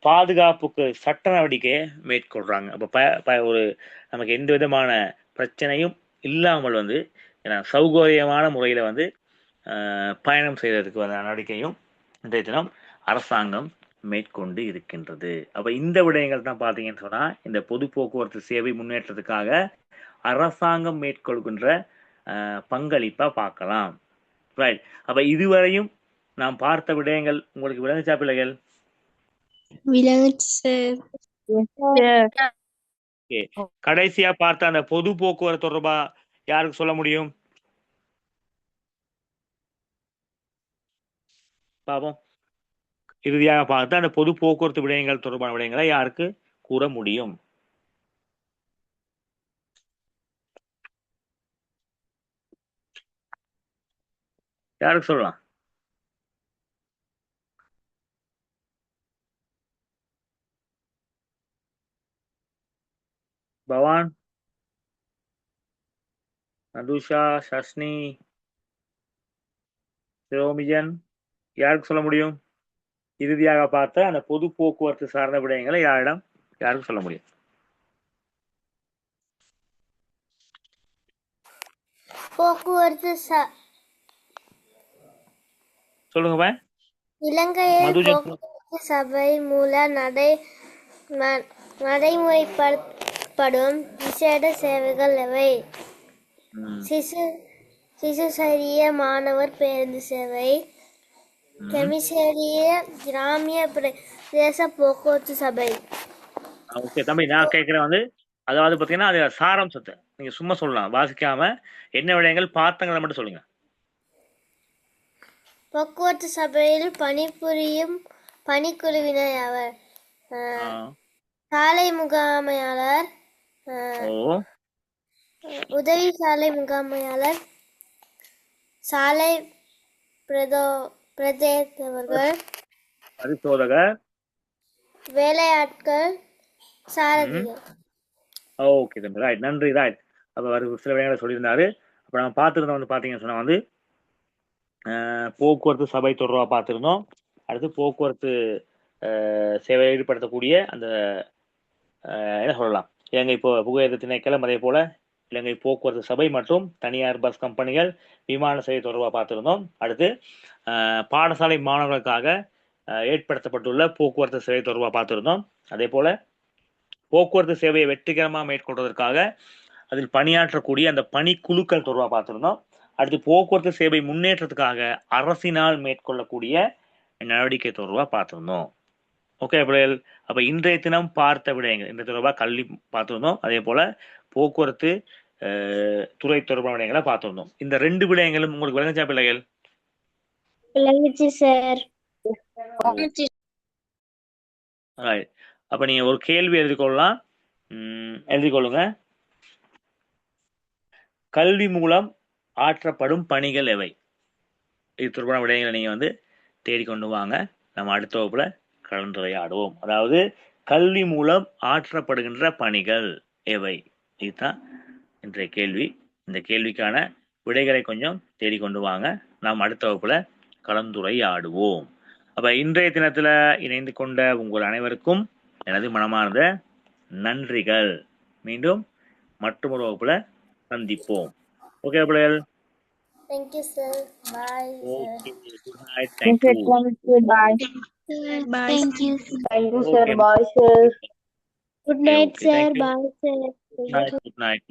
பாதுகாப்புக்கு சட்ட நடவடிக்கையை மேற்கொள்றாங்க. அப்ப ஒரு நமக்கு எந்த விதமான பிரச்சனையும் இல்லாமல் வந்து சௌகரியமான முறையில வந்து பயணம் செய்வதற்கு வந்த நடவடிக்கையும் இன்றைய தினம் அரசாங்கம் மேற்கொண்டு இருக்கின்றது. அப்ப இந்த விடயங்கள் தான் பாத்தீங்கன்னு சொன்னா இந்த பொது போக்குவரத்து சேவை முன்னேற்றத்துக்காக அரசாங்கம் மேற்கொள்கின்ற பங்களிப்பா பார்க்கலாம். ரைட். அப்ப இதுவரையும் நாம் பார்த்த விடயங்கள் உங்களுக்கு விளங்குச்சா பிள்ளைகள்? கடைசியா பார்த்த அந்த பொது போக்குவரத்து தொடர்பா யாருக்கு சொல்ல முடியும்? பாப்போம். இறுதியாக பார்த்த அந்த பொது போக்குவரத்து விடயங்கள் தொடர்பான விடயங்களை யாருக்கு கூற முடியும்? யாருக்கு சொல்லலாம்? பவான், நதுஷா, ஷஷ்னி, சிரோமிஜன், யாருக்கு சொல்ல முடியும்? இறுதியாக பார்த்த அந்த பொது போக்குவரத்து சார்ந்த விடயங்களை யாருக்கு சொல்ல முடியும்? போக்குவரத்து சொல்லுங்க பா. இலங்கையில் மதுஜன். போக்குவரத்து சபை மூலம் நடைமுறைப்படுத்தப்படும் விசேட சேவைகள் எவை? சிசுசரிய மாணவர் பேருந்து சேவை, கெமிசேரிய கிராமிய பிரதேச போக்குவரத்து சபை. ஓகே தம்பி, நான் கேட்கிறேன் வந்து, அதாவது பார்த்தீங்கன்னா அது சாராம்சத்தை நீங்க சும்மா சொல்லலாம், வாசிக்காம என்ன விடயங்கள் பார்த்தங்களை மட்டும் சொல்லுங்க. போக்குவரத்து சபையில் பணிபுரியும் பணிக்குழுவினர் அவர் சாலை முகாமையாளர், உதவி சாலை முகாமையாளர், சாலை பிரதேசவர்கள், பரிசோதகர், வேலையாட்கள், சாரதிகள். ஓகே தம்பி, ரைட், நன்றி. ரைட், அப்போ சில விடயங்களை சொல்லியிருந்தாரு. அப்போ நம்ம பார்த்துருந்தோம் வந்து பார்த்தீங்கன்னு சொன்னால் வந்து போக்குவரத்து சபை தொடர்பாக பார்த்துருந்தோம். அடுத்து போக்குவரத்து சேவையை ஈடுபடுத்தக்கூடிய அந்த என்ன சொல்லலாம், இலங்கை புகையிரத திணைக்களம், அதே போல இலங்கை போக்குவரத்து சபை மற்றும் தனியார் பஸ் கம்பெனிகள், விமான சேவை தொடர்பாக பார்த்துருந்தோம். அடுத்து பாடசாலை மாணவர்களுக்காக ஏற்படுத்தப்பட்டுள்ள போக்குவரத்து சேவை தொடர்பாக பார்த்துருந்தோம். அதே போல போக்குவரத்து சேவையை வெற்றிகரமாக மேற்கொள்வதற்காக அதில் பணியாற்றக்கூடிய அந்த பணிக்குழுக்கள் தொடர்பாக பார்த்துருந்தோம். அடுத்து போக்குவரத்து சேவை முன்னேற்றத்துக்காக அரசினால் மேற்கொள்ளக்கூடிய நடவடிக்கை தொடர்பாக பார்த்துருந்தோம். ஓகே பிள்ளைகள், அப்போ இன்றைய தினம் பார்த்த விடயங்கள் இந்த தொடர்பாக கல்வி பார்த்துருந்தோம். அதே போல போக்குவரத்து துறை தொடர்பான விடயங்களை பார்த்துருந்தோம். இந்த 2 விடயங்களும் உங்களுக்கு விளங்குச்சா பிள்ளைகள்? விளங்குச்சு சார். அப்ப நீங்க ஒரு கேள்வி எழுதிக்கொள்ளலாம். எழுதிக்கொள்ளுங்க. கல்வி மூலம் ஆற்றப்படும் பணிகள் எவை? இது தொடர்பான விடயங்களை நீங்க வந்து தேடிக்கொண்டு வாங்க. நம்ம அடுத்த வகுப்புல கலந்துரையாடுவோம். அதாவது கல்வி மூலம் ஆற்றப்படுகின்ற பணிகள் எவை? இதுதான் இன்றைய கேள்வி. இந்த கேள்விக்கான விடைகளை கொஞ்சம் தேடிக்கொண்டு வாங்க. நாம் அடுத்த வகுப்புல கலந்துரையாடுவோம். அப்ப இன்றைய தினத்துல இணைந்து கொண்ட உங்கள் அனைவருக்கும் எனது மனமார்ந்த நன்றிகள். மீண்டும் மற்றொரு வகுப்புல சந்திப்போம். ஓகே பிள்ளைகள். Thank you sir. Bye. Okay, good night. Thank you. Bye. Thank you. Thank you sir. Okay. Bye sir. Good night Okay, sir. thank you. Bye sir. Good night. Good night.